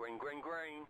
Green, green, green.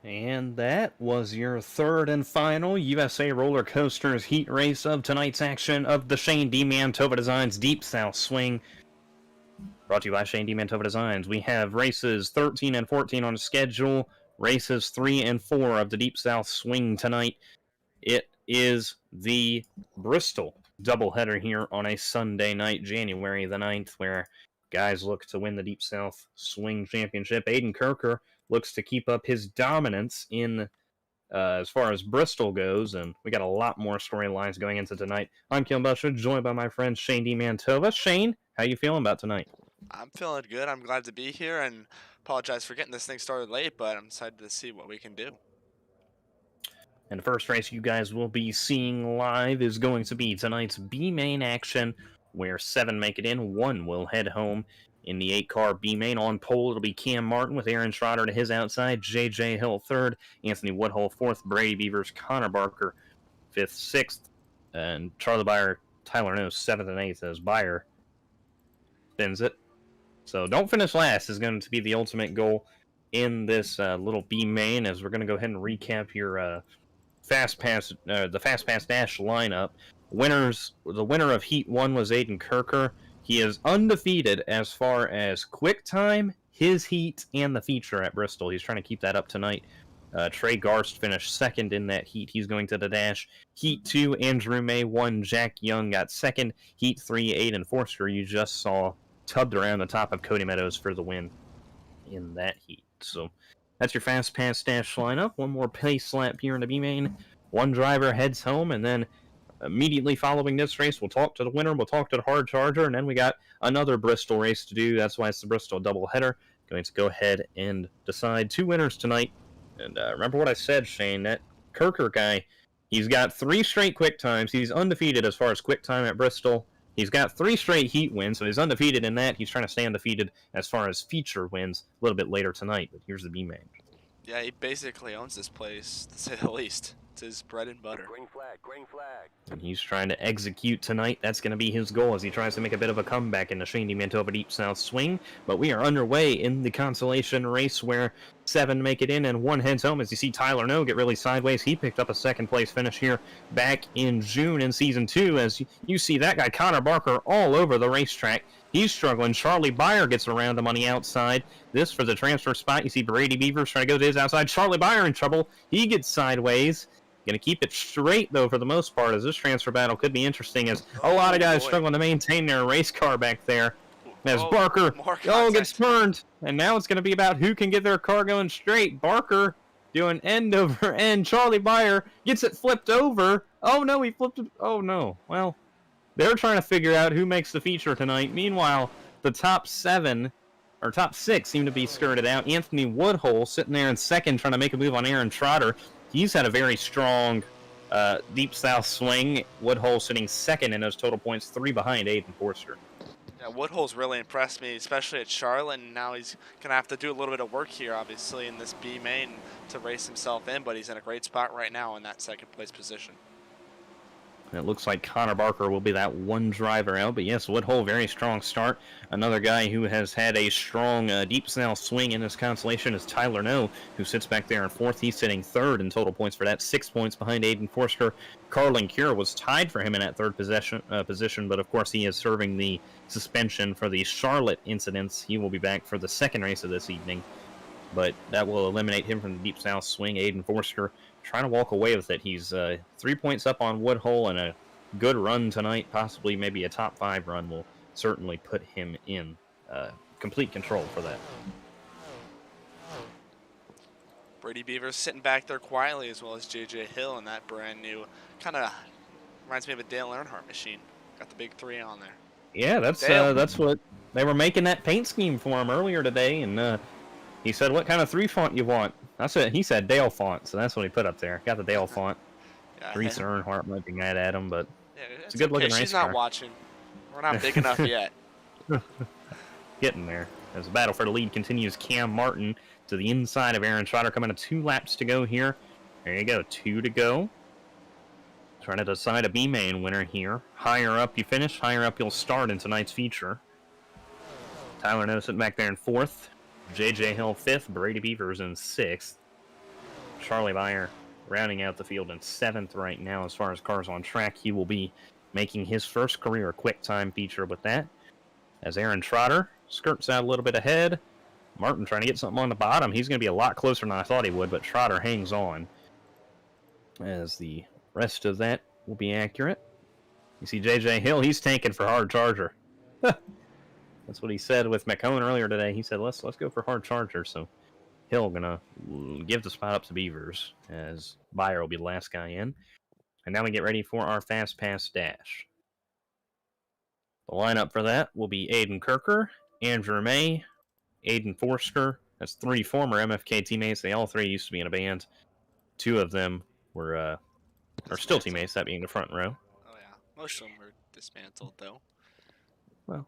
And that was your third and final USA Roller Coasters heat race of tonight's action of the Shane DiMantova Designs Deep South Swing. Brought to you by Shane DiMantova Designs. We have races 13 and 14 on the schedule, races 3 and 4 of the Deep South Swing tonight. It is the Bristol doubleheader here on a Sunday night, January the 9th, where guys look to win the Deep South Swing Championship. Aiden Kirker looks to keep up his dominance in as far as Bristol goes, and we got a lot more storylines going into tonight. I'm Kelan Belsha, joined by my friend Shane DiMantova. Shane, how you feeling about tonight? I'm feeling good. I'm glad to be here, and apologize for getting this thing started late, but I'm excited to see what we can do. And the first race you guys will be seeing live is going to be tonight's B-Main action, where 7 make it in, 1 will head home. In the 8-car B-Main on pole, it'll be Cam Martin with Aaron Schroeder to his outside, J.J. Hill 3rd, Anthony Woodhull 4th, Brady Beavers, Connor Barker 5th, 6th, and Charlie Byer, Tyler Nose 7th and 8th as Byer spins it. So don't finish last is going to be the ultimate goal in this little B-Main, as we're going to go ahead and recap your the Fastpass Dash lineup. The winner of Heat 1 was Aiden Kirker. He is undefeated as far as Quicktime, his heat, and the feature at Bristol. He's trying to keep that up tonight. Trey Garst finished 2nd in that heat. He's going to the dash. Heat 2, Andrew May won. Jack Young got 2nd. Heat 3, Aiden Forster, you just saw tubbed around the top of Cody Meadows for the win in that heat. So that's your Fastpass Dash lineup. One more pace lap here in the B-Main. One driver heads home, and then immediately following this race, we'll talk to the winner, we'll talk to the hard charger, and then we got another Bristol race to do. That's why it's the Bristol doubleheader. Going to go ahead and decide 2 winners tonight. And remember what I said, Shane, that Kirker guy, he's got 3 straight quick times. He's undefeated as far as quick time at Bristol. He's got 3 straight heat wins, so he's undefeated in that. He's trying to stay undefeated as far as feature wins a little bit later tonight, but here's the B-Main. Yeah, he basically owns this place, to say the least. It's his bread and butter. Green flag, green flag. And he's trying to execute tonight. That's going to be his goal as he tries to make a bit of a comeback in the Shane DiMantova Deep South Swing. But we are underway in the consolation race where 7 make it in and 1 heads home. As you see Tyler No get really sideways. He picked up a 2nd place finish here back in June in Season 2. As you see that guy Connor Barker all over the racetrack. He's struggling. Charlie Byer gets around him on the outside. This for the transfer spot. You see Brady Beavers trying to go to his outside. Charlie Byer in trouble. He gets sideways. Going to keep it straight, though, for the most part, as this transfer battle could be interesting, as a lot of guys struggling to maintain their race car back there. As Barker gets turned, and now it's going to be about who can get their car going straight. Barker doing end over end. Charlie Byer gets it flipped over. Oh no, he flipped it. Oh no. Well, they're trying to figure out who makes the feature tonight. Meanwhile, the top 7 or top 6 seem to be skirted out. Anthony Woodhull sitting there in second, trying to make a move on Aaron Trotter. He's had a very strong deep south swing. Woodhull sitting second in those total points, 3 behind Aiden Forster. Yeah, Woodhull's really impressed me, especially at Charlotte, and now he's going to have to do a little bit of work here, obviously, in this B main to race himself in, but he's in a great spot right now in that second place position. It looks like Connor Barker will be that one driver out, but yes, Woodhull, very strong start. Another guy who has had a strong deep south swing in this constellation is Tyler No, who sits back there in 4th. He's sitting 3rd in total points for that, 6 points behind Aiden Forster. Carlin Cure was tied for him in that 3rd position, but of course he is serving the suspension for the Charlotte incidents. He will be back for the 2nd race of this evening, but that will eliminate him from the deep south swing. Aiden Forster trying to walk away with it. He's 3 points up on Woodhull, and a good run tonight, possibly maybe a top 5 run, will certainly put him in complete control for that. Brady Beavers sitting back there quietly, as well as JJ Hill, and that brand new kind of reminds me of a Dale Earnhardt machine. Got the big 3 on there. Yeah, that's what they were making that paint scheme for him earlier today, and he said, "What kind of 3 font you want?" He said Dale font, so that's what he put up there. Got the Dale font. Yeah, Teresa Earnhardt looking at him, but yeah, it's a good looking race She's not car. watching. We're not big enough yet. Getting there. As the battle for the lead continues, Cam Martin to the inside of Aaron Trotter, coming to 2 laps to go here. There you go, 2 to go. Trying to decide a B-main winner here. Higher up you finish, higher up you'll start in tonight's feature. Tyler No sitting back there in 4th. JJ Hill 5th, Brady Beavers in 6th. Charlie Byer rounding out the field in 7th right now as far as cars on track. He will be making his first career Quicktime feature with that. As Aaron Trotter skirts out a little bit ahead. Martin trying to get something on the bottom. He's going to be a lot closer than I thought he would, but Trotter hangs on. As the rest of that will be accurate. You see JJ Hill, he's tanking for hard charger. That's what he said with McCone earlier today. He said, let's go for hard charger. So Hill gonna give the spot up to Beavers, as Byer will be the last guy in. And now we get ready for our Fastpass Dash. The lineup for that will be Aiden Kirker, Andrew May, Aiden Forster. That's 3 former MFK teammates. They all 3 used to be in a band. 2 of them are still teammates, that being the front row. Oh yeah, most of them were dismantled though. Well,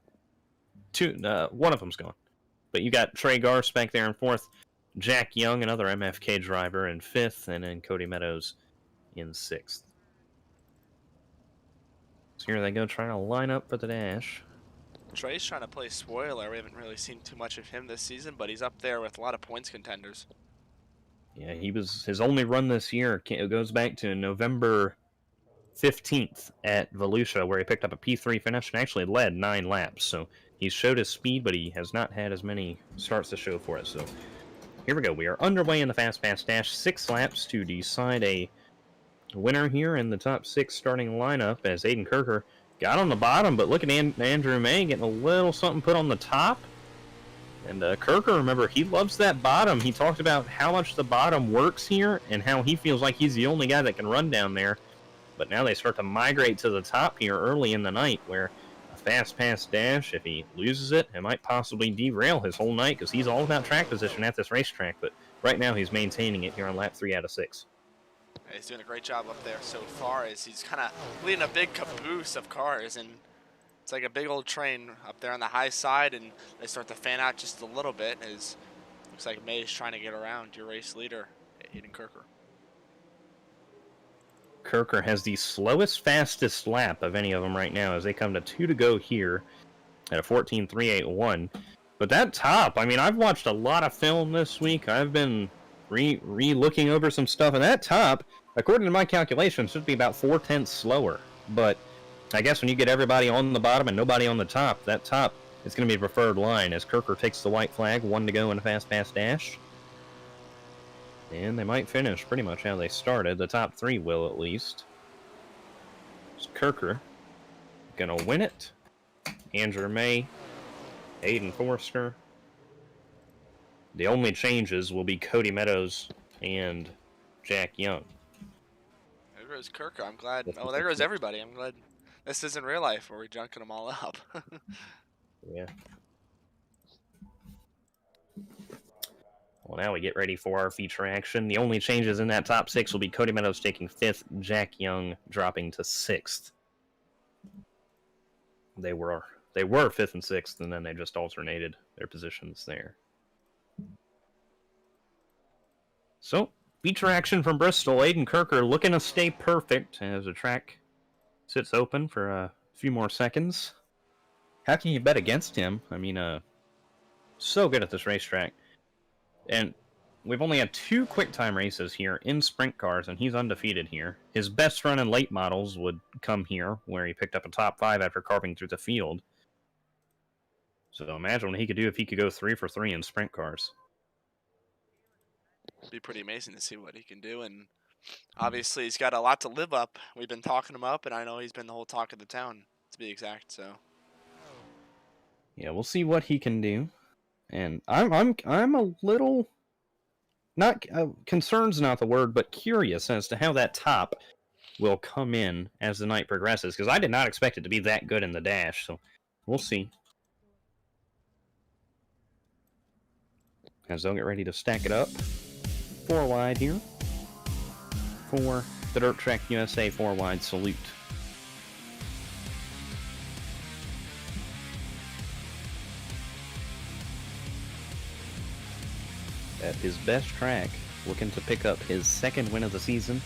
2, one of them's gone. But you got Trey Garst back there in 4th, Jack Young, another MFK driver, in 5th, and then Cody Meadows in 6th. So here they go, trying to line up for the dash. Trey's trying to play spoiler. We haven't really seen too much of him this season, but he's up there with a lot of points contenders. Yeah, his only run this year goes back to November 15th at Volusia, where he picked up a P3 finish and actually led 9 laps. So he's showed his speed, but he has not had as many starts to show for it. So here we go. We are underway in the Fastpass Dash. 6 laps to decide a winner here in the top 6 starting lineup, as Aiden Kirker got on the bottom, but look at Andrew May getting a little something put on the top. And Kirker, remember, he loves that bottom. He talked about how much the bottom works here and how he feels like he's the only guy that can run down there. But now they start to migrate to the top here early in the night, where a Fastpass Dash, if he loses it, it might possibly derail his whole night, because he's all about track position at this racetrack. But right now he's maintaining it here on lap 3 out of 6. He's doing a great job up there so far, as he's kind of leading a big caboose of cars, and it's like a big old train up there on the high side, and they start to fan out just a little bit, as looks like May's trying to get around your race leader, Aiden Kirker. Kirker has the slowest, fastest lap of any of them right now, as they come to 2 to go here at a 14.381. But that top, I mean, I've watched a lot of film this week. I've been re-looking over some stuff, and that top, according to my calculations, should be about 4/10 slower. But I guess when you get everybody on the bottom and nobody on the top, that top is going to be the preferred line, as Kirker takes the white flag, 1 to go in a Fastpass Dash. And they might finish pretty much how they started. The top 3 will, at least. It's Kirker going to win it. Andrew May, Aiden Forster. The only changes will be Cody Meadows and Jack Young. There goes Kirker. I'm glad. Oh, there goes everybody. I'm glad this isn't real life where we're junking them all up. Yeah. Well, now we get ready for our feature action. The only changes in that top 6 will be Cody Meadows taking 5th, Jack Young dropping to 6th. They were 5th and 6th, and then they just alternated their positions there. So, feature action from Bristol. Aiden Kirker looking to stay perfect as the track sits open for a few more seconds. How can you bet against him? I mean, so good at this racetrack. And we've only had 2 Quicktime races here in sprint cars, and he's undefeated here. His best run in late models would come here, where he picked up a top 5 after carving through the field. So imagine what he could do if he could go 3 for 3 in sprint cars. It'd be pretty amazing to see what he can do, and obviously he's got a lot to live up. We've been talking him up, and I know he's been the whole talk of the town, to be exact. So yeah, we'll see what he can do. And I'm a little, not concerned's not the word, but curious as to how that top will come in as the night progresses, because I did not expect it to be that good in the dash. So we'll see. As they'll get ready to stack it up. 4 wide here for the Dirt Track USA 4 wide salute. At his best track, looking to pick up his 2nd win of the season.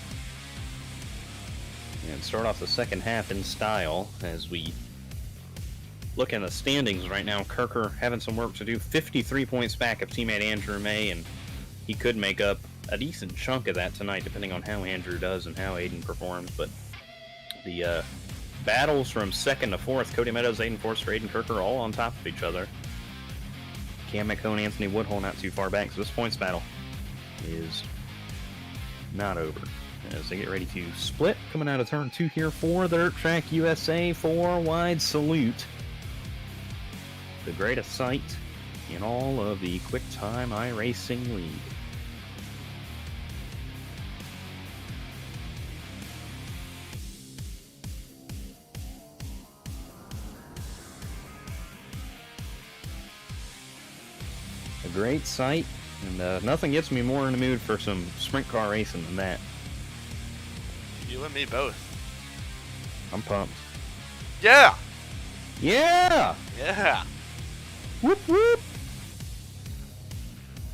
And start off the second half in style as we look in the standings right now. Kirker having some work to do. 53 points back of teammate Andrew May, and he could make up a decent chunk of that tonight, depending on how Andrew does and how Aiden performs. But the battles from 2nd to 4th, Cody Meadows, Aiden Forster, Aiden Kirker, all on top of each other. Cam McCone, Anthony Woodhull not too far back, so this points battle is not over. As they get ready to split, coming out of turn 2 here for the Dirt Track USA 4 wide salute. The greatest sight in all of the Quicktime iRacing League. A great sight, and nothing gets me more in the mood for some sprint car racing than that. you and me both. I'm pumped. Yeah! Yeah! Yeah! Whoop whoop!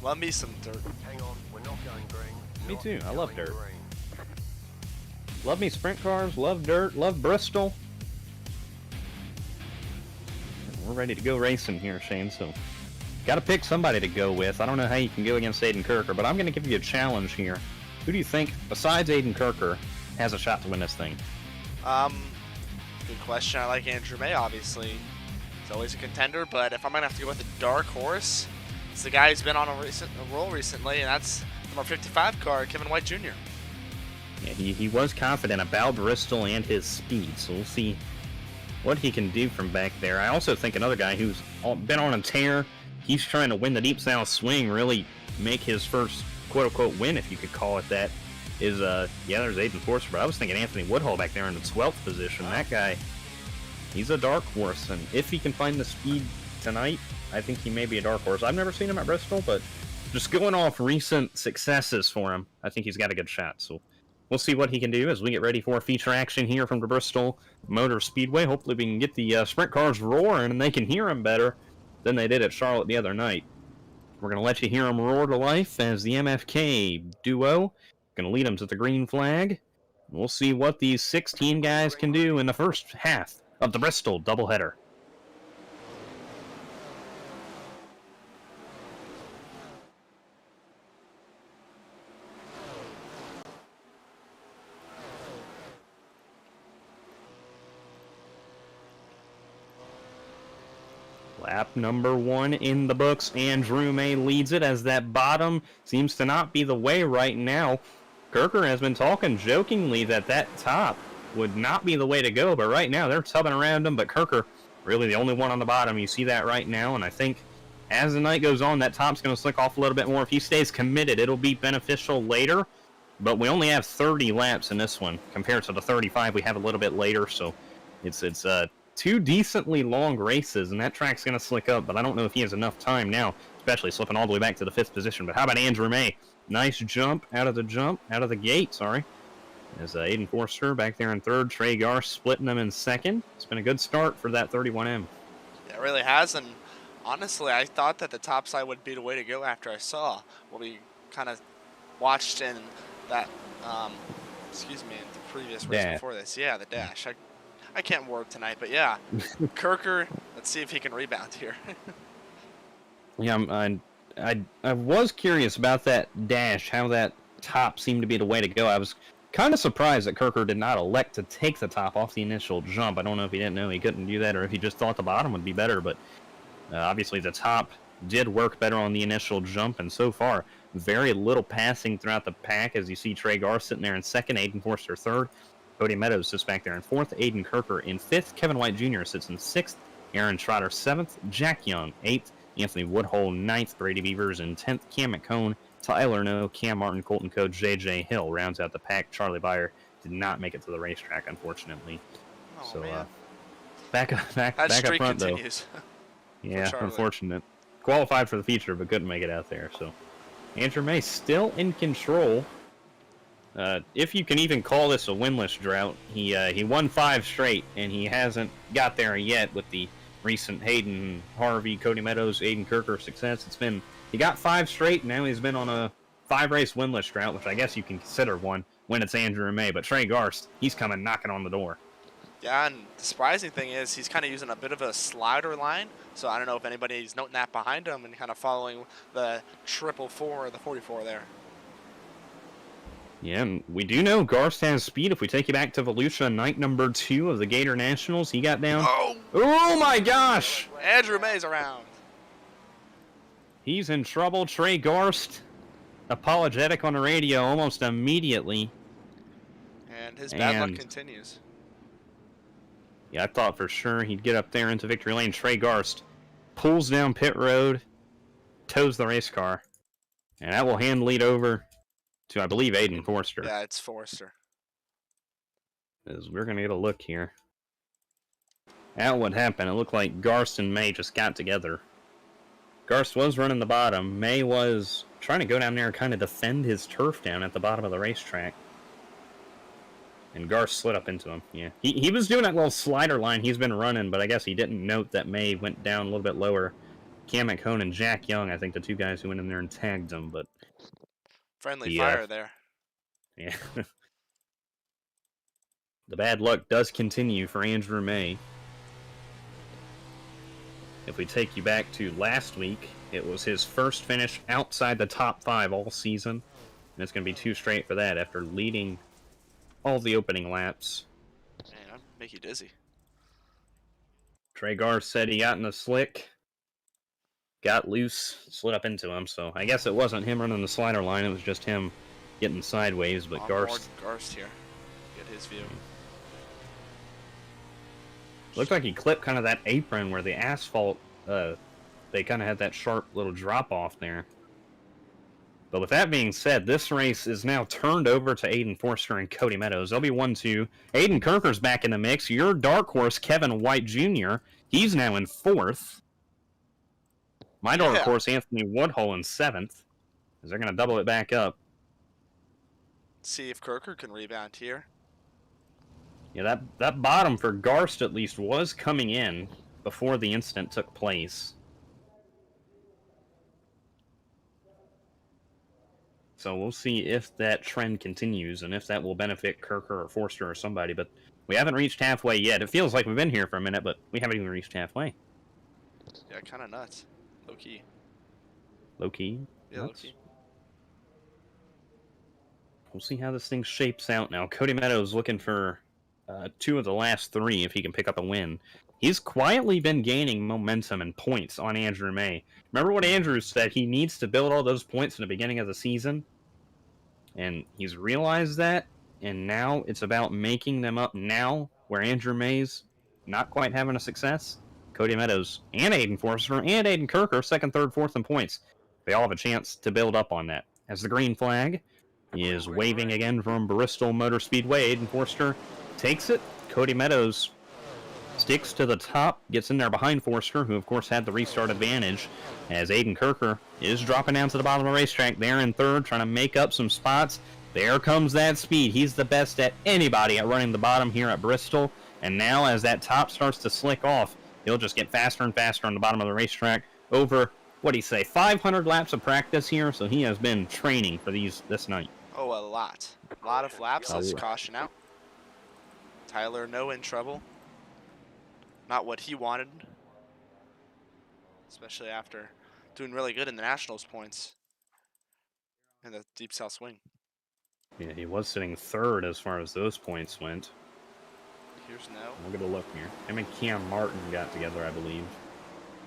Love me some dirt. Hang on, we're not going green. Me too, I love Going dirt. green. Love me sprint cars, love dirt, love Bristol. We're ready to go racing here, Shane, so got to pick somebody to go with. I don't know how you can go against Aiden Kirker, but I'm going to give you a challenge here. Who do you think, besides Aiden Kirker, has a shot to win this thing? Good question. I like Andrew May, obviously. He's always a contender, but if I'm going to have to go with a dark horse, it's the guy who's been on a roll recently, and that's number 55 car, Kevin White Jr. Yeah, he was confident about Bristol and his speed, so we'll see what he can do from back there. I also think another guy who's been on a tear, he's trying to win the Deep South Swing, really make his first quote-unquote win, if you could call it that, is, there's Aiden Forster, but I was thinking Anthony Woodhull back there in the 12th position. That guy, he's a dark horse, and if he can find the speed tonight, I think he may be a dark horse. I've never seen him at Bristol, but just going off recent successes for him, I think he's got a good shot, so we'll see what he can do as we get ready for feature action here from the Bristol Motor Speedway. Hopefully we can get the sprint cars roaring and they can hear him better than they did at Charlotte the other night. We're going to let you hear them roar to life as the MFK duo going to lead them to the green flag. We'll see what these 16 guys can do in the first half of the Bristol doubleheader. Lap number 1 in the books. Andrew May leads it as that bottom seems to not be the way right now. Kirker has been talking jokingly that top would not be the way to go, but right now they're tubbing around him, but Kirker really the only one on the bottom. You see that right now, and I think as the night goes on, that top's going to slick off a little bit more. If he stays committed, it'll be beneficial later. But we only have 30 laps in this one compared to the 35 we have a little bit later. So it's two decently long races, and that track's going to slick up. But I don't know if he has enough time now, especially slipping all the way back to the 5th position. But how about Andrew May? Nice jump out of the gate, sorry. As Aiden Forster back there in 3rd. Trey Garst splitting them in 2nd. It's been a good start for that 31M. Yeah, it really has, and honestly, I thought that the top side would be the way to go after I saw what we kind of watched in that, excuse me, in the previous race before this. Yeah, the dash. I can't word tonight, but yeah. Kirker, let's see if he can rebound here. Yeah, I was curious about that dash, how that top seemed to be the way to go. I was kind of surprised that Kirker did not elect to take the top off the initial jump. I don't know if he didn't know he couldn't do that or if he just thought the bottom would be better, but obviously the top did work better on the initial jump, and so far, very little passing throughout the pack as you see Trey Garst sitting there in 2nd, Aiden Forster 3rd, Cody Meadows sits back there in 4th, Aiden Kirker in 5th, Kevin White Jr. sits in 6th, Aaron Trotter 7th, Jack Young 8th, Anthony Woodhull 9th, Brady Beavers in 10th, Cam McCone, Tyler No, Cam Martin, Colton Code, J.J. Hill rounds out the pack. Charlie Byer did not make it to the racetrack, unfortunately. Oh, so man. back up front, continues. though. Yeah, unfortunate. Qualified for the feature, but couldn't make it out there. So Andrew May still in control. If you can even call this a winless drought, he won 5 straight, and he hasn't got there yet with the recent Hayden Harvey, Cody Meadows, Aiden Kirker success. He got 5 straight, and now he's been on a 5-race winless drought, which I guess you can consider one when it's Andrew May. But Trey Garst, he's coming knocking on the door. Yeah, and the surprising thing is he's kind of using a bit of a slider line. So I don't know if anybody's noting that behind him and kind of following the 444 or the 44 there. Yeah, and we do know Garst has speed. If we take you back to Volusia, night number 2 of the Gator Nationals, he got down. Oh my gosh! Andrew May's around. He's in trouble. Trey Garst, apologetic on the radio almost immediately. And his bad luck continues. Yeah, I thought for sure he'd get up there into victory lane. Trey Garst pulls down pit road, tows the race car, and that will hand lead over to, I believe, Aiden Forster. Yeah, it's Forster. As we're going to get a look here at what happened. It looked like Garst and May just got together. Garst was running the bottom. May was trying to go down there and kind of defend his turf down at the bottom of the racetrack. And Garst slid up into him. Yeah, he was doing that little slider line he's been running, but I guess he didn't note that May went down a little bit lower. Cam McCone and Jack Young, I think the 2 guys who went in there and tagged him, but... Friendly fire there. Yeah. The bad luck does continue for Andrew May. If we take you back to last week, it was his first finish outside the top 5 all season. And it's going to be 2 straight for that after leading all the opening laps. Man, I'll make you dizzy. Trey Garst said he got in a slick, got loose, slid up into him. So I guess it wasn't him running the slider line, it was just him getting sideways. But Garst here. Get his view. Looked like he clipped kind of that apron where the asphalt, they kind of had that sharp little drop off there. But with that being said, this race is now turned over to Aiden Forster and Cody Meadows. They'll be 1-2. Aiden Kirker's back in the mix. Your dark horse, Kevin White Jr., he's now in 4th. My dark horse, Anthony Woodhull, in 7th. As they're going to double it back up. See if Kirker can rebound here. Yeah, that bottom for Garst, at least, was coming in before the incident took place. So we'll see if that trend continues and if that will benefit Kirker or Forster or somebody. But we haven't reached halfway yet. It feels like we've been here for a minute, but we haven't even reached halfway. Yeah, kind of nuts. Low-key. Low-key? Yeah, low-key. We'll see how this thing shapes out now. Cody Meadows looking for 2 of the last 3 if he can pick up a win. He's quietly been gaining momentum and points on Andrew May. Remember what Andrew said? He needs to build all those points in the beginning of the season. And he's realized that. And now it's about making them up now, where Andrew May's not quite having a success. Cody Meadows and Aiden Forster and Aiden Kirker, second, third, fourth in points. They all have a chance to build up on that. As the green flag is waving again from Bristol Motor Speedway, Aiden Forster takes it. Cody Meadows sticks to the top, gets in there behind Forster, who of course had the restart advantage, as Aiden Kirker is dropping down to the bottom of the racetrack. There in third, trying to make up some spots. There comes that speed. He's the best at anybody at running the bottom here at Bristol. And now as that top starts to slick off, he'll just get faster and faster on the bottom of the racetrack. Over, what do you say, 500 laps of practice here, so he has been training for this night. Oh, a lot. A lot of laps. Let's caution out. Tyler, no in trouble. Not what he wanted. Especially after doing really good in the Nationals points. In the Deep South Swing. Yeah, he was sitting third as far as those points went. Here's No. We'll get a look here. Him and Cam Martin got together, I believe.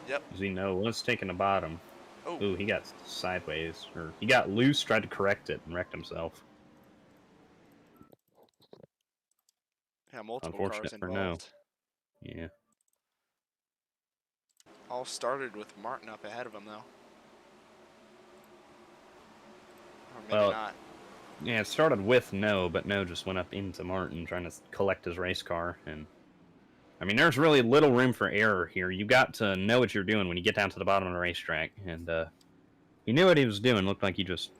Yep. No, let's take in the bottom. Oh. Ooh, he got sideways. Or he got loose, tried to correct it, and wrecked himself. Yeah, multiple cars for No. involved. Yeah. All started with Martin up ahead of him, though. Or maybe not. Yeah, it started with No, but No just went up into Martin trying to collect his race car. And I mean, there's really little room for error here. You got to know what you're doing when you get down to the bottom of the racetrack. And he knew what he was doing. Looked like he just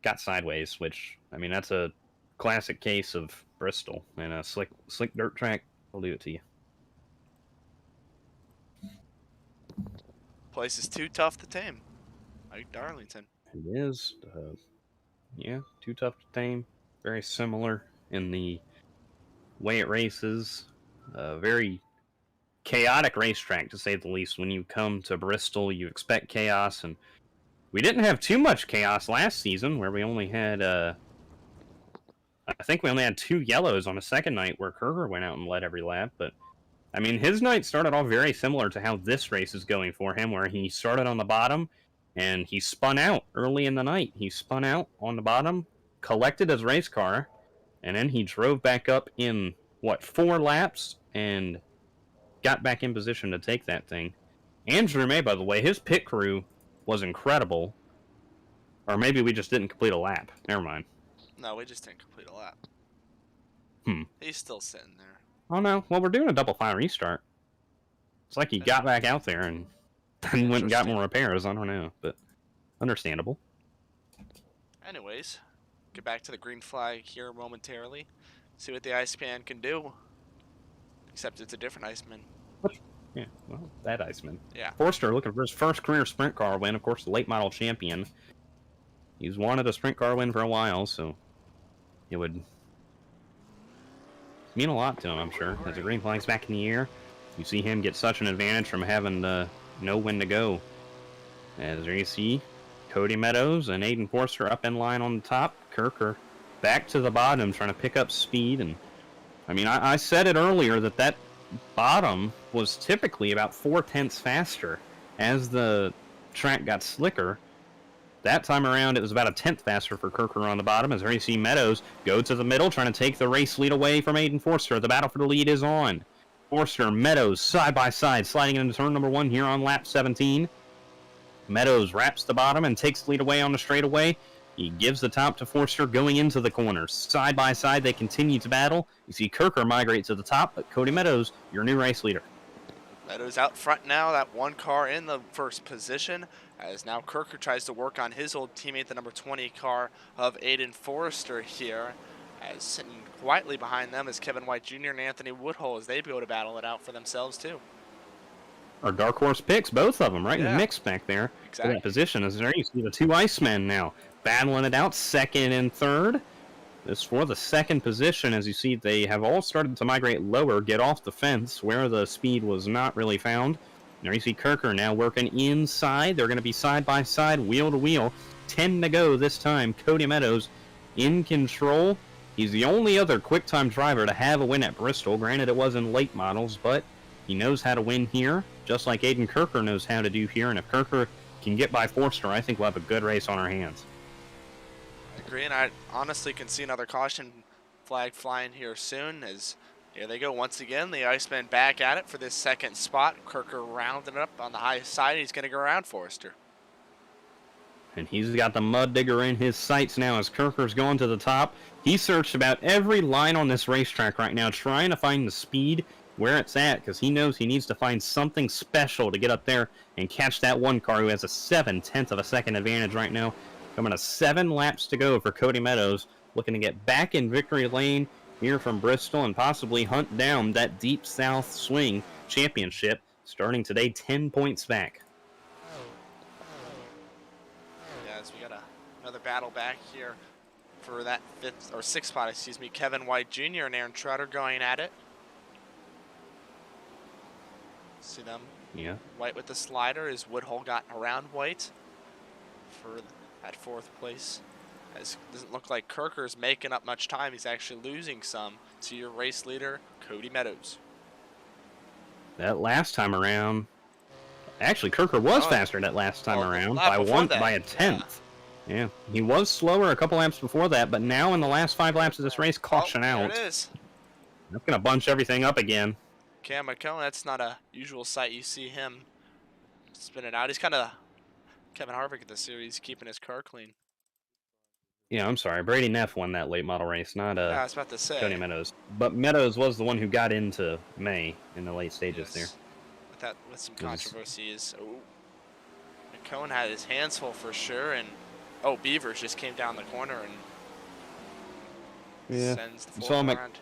got sideways, which, I mean, that's a classic case of Bristol. And a slick dirt track will do it to you. Place is too tough to tame. Like Darlington. It is. Yeah, too tough to tame. Very similar in the way it races. Very chaotic racetrack, to say the least. When you come to Bristol, you expect chaos, and we didn't have too much chaos last season, where we only had, I think we only had 2 yellows on the second night, where Kirker went out and led every lap, but I mean, his night started off very similar to how this race is going for him, where he started on the bottom, and he spun out early in the night. He spun out on the bottom, collected his race car, and then he drove back up in, 4 laps, and got back in position to take that thing. Andrew May, by the way, his pit crew was incredible. Or maybe we just didn't complete a lap. Never mind. No, we just didn't complete a lap. He's still sitting there. Oh, no. Well, we're doing a double file restart. It's like he got back out there and then went and got more repairs. I don't know, but understandable. Anyways, get back to the green flag here momentarily. See what the Iceman can do. Except it's a different Iceman. Yeah, well, that Iceman. Yeah. Forster looking for his first career sprint car win. Of course, the late model champion. He's wanted a sprint car win for a while, so it would mean a lot to him, I'm sure. As the green flag's back in the air, you see him get such an advantage from having to know when to go. As there you see Cody Meadows and Aiden Forster up in line on the top. Kirker back to the bottom trying to pick up speed. And I mean, I said it earlier that bottom was typically about 4/10 faster. As the track got slicker, that time around, it was about 1/10 faster for Kirker on the bottom. As there you see Meadows go to the middle, trying to take the race lead away from Aiden Forster. The battle for the lead is on. Forster, Meadows, side by side, sliding into turn number 1 here on lap 17. Meadows wraps the bottom and takes the lead away on the straightaway. He gives the top to Forster going into the corners. Side by side, they continue to battle. You see Kirker migrate to the top, but Cody Meadows, your new race leader. Meadows out front now, that one car in the first position, as now Kirker tries to work on his old teammate, the number 20 car of Aiden Forster here. As sitting quietly behind them is Kevin White Jr. and Anthony Woodhull as they go to battle it out for themselves too. Our dark horse picks, both of them, right in the mix back there. Exactly. That position is there. You see the 2 Icemen now battling it out, second and third. This for the second position. As you see, they have all started to migrate lower, get off the fence where the speed was not really found. There you see Kirker now working inside. They're going to be side by side, wheel to wheel. 10 to go this time. Cody Meadows in control. He's the only other Quicktime driver to have a win at Bristol. Granted, it was in late models, but he knows how to win here, just like Aiden Kirker knows how to do here. And if Kirker can get by Forster, I think we'll have a good race on our hands. I agree, and I honestly can see another caution flag flying here soon, as Here they go once again. The Iceman back at it for this second spot. Kirker rounding up on the high side. He's going to go around Forrester. And he's got the mud digger in his sights now as Kirker's going to the top. He searched about every line on this racetrack right now, trying to find the speed where it's at, because he knows he needs to find something special to get up there and catch that one car who has a 7/10 of a second advantage right now. Coming to 7 laps to go for Cody Meadows, looking to get back in victory lane here from Bristol and possibly hunt down that Deep South Swing Championship starting today, 10 points back. Yes, we got another battle back here for that 5th or 6th spot, excuse me. Kevin White Jr. and Aaron Trotter going at it. See them? Yeah. White with the slider as Woodhull got around White for that 4th place. As doesn't look like Kirker's making up much time. He's actually losing some to your race leader, Cody Meadows. That last time around, actually Kirker was faster that last time around by a 10th. Yeah, he was slower a couple laps before that, but now in the last 5 laps of this race, caution out. There it is. That's going to bunch everything up again. Cam McCone, that's not a usual sight. You see him spin it out. He's kind of Kevin Harvick at the series, keeping his car clean. Yeah, I'm sorry. Brady Neff won that late model race, not Yeah, I was about to say. Cody Meadows. But Meadows was the one who got into May in the late stages there. With some controversies. Oh, McCone had his hands full for sure, and Beavers just came down the corner and sends the full round.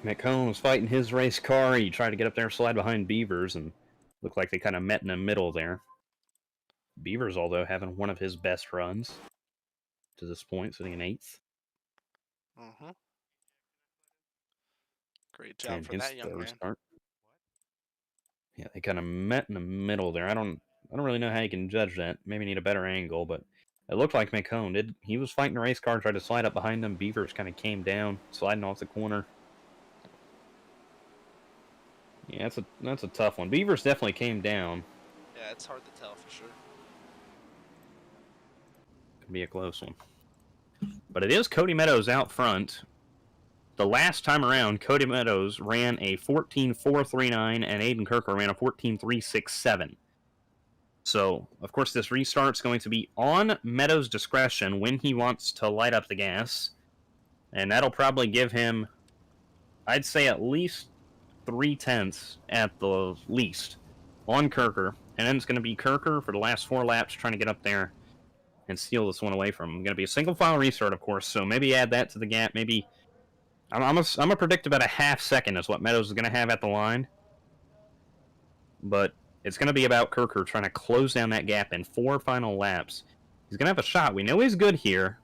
McCone was fighting his race car. He tried to get up there, slide behind Beavers, and looked like they kind of met in the middle there. Beavers, although, having one of his best runs to this point, sitting in 8th. Great job for that young man. Start. Yeah, they kind of met in the middle there. I don't really know how you can judge that. Maybe need a better angle, but it looked like McCone did. He was fighting a race car, tried to slide up behind them. Beavers kind of came down, sliding off the corner. Yeah, that's a tough one. Beavers definitely came down. Yeah, it's hard to tell for sure. Could be a close one. But it is Cody Meadows out front. The last time around, Cody Meadows ran a 14.439 and Aiden Kirker ran a 14.367. So, of course, this restart's going to be on Meadows' discretion when he wants to light up the gas. And that'll probably give him, I'd say, at least 3/10 at the least on Kirker. And then it's going to be Kirker for the last 4 laps trying to get up there and steal this one away from him. Going to be a single file restart, of course, so maybe add that to the gap. Maybe I'm gonna predict about a half second is what Meadows is going to have at the line. But it's going to be about Kirker trying to close down that gap in 4 final laps. He's going to have a shot. We know he's good here.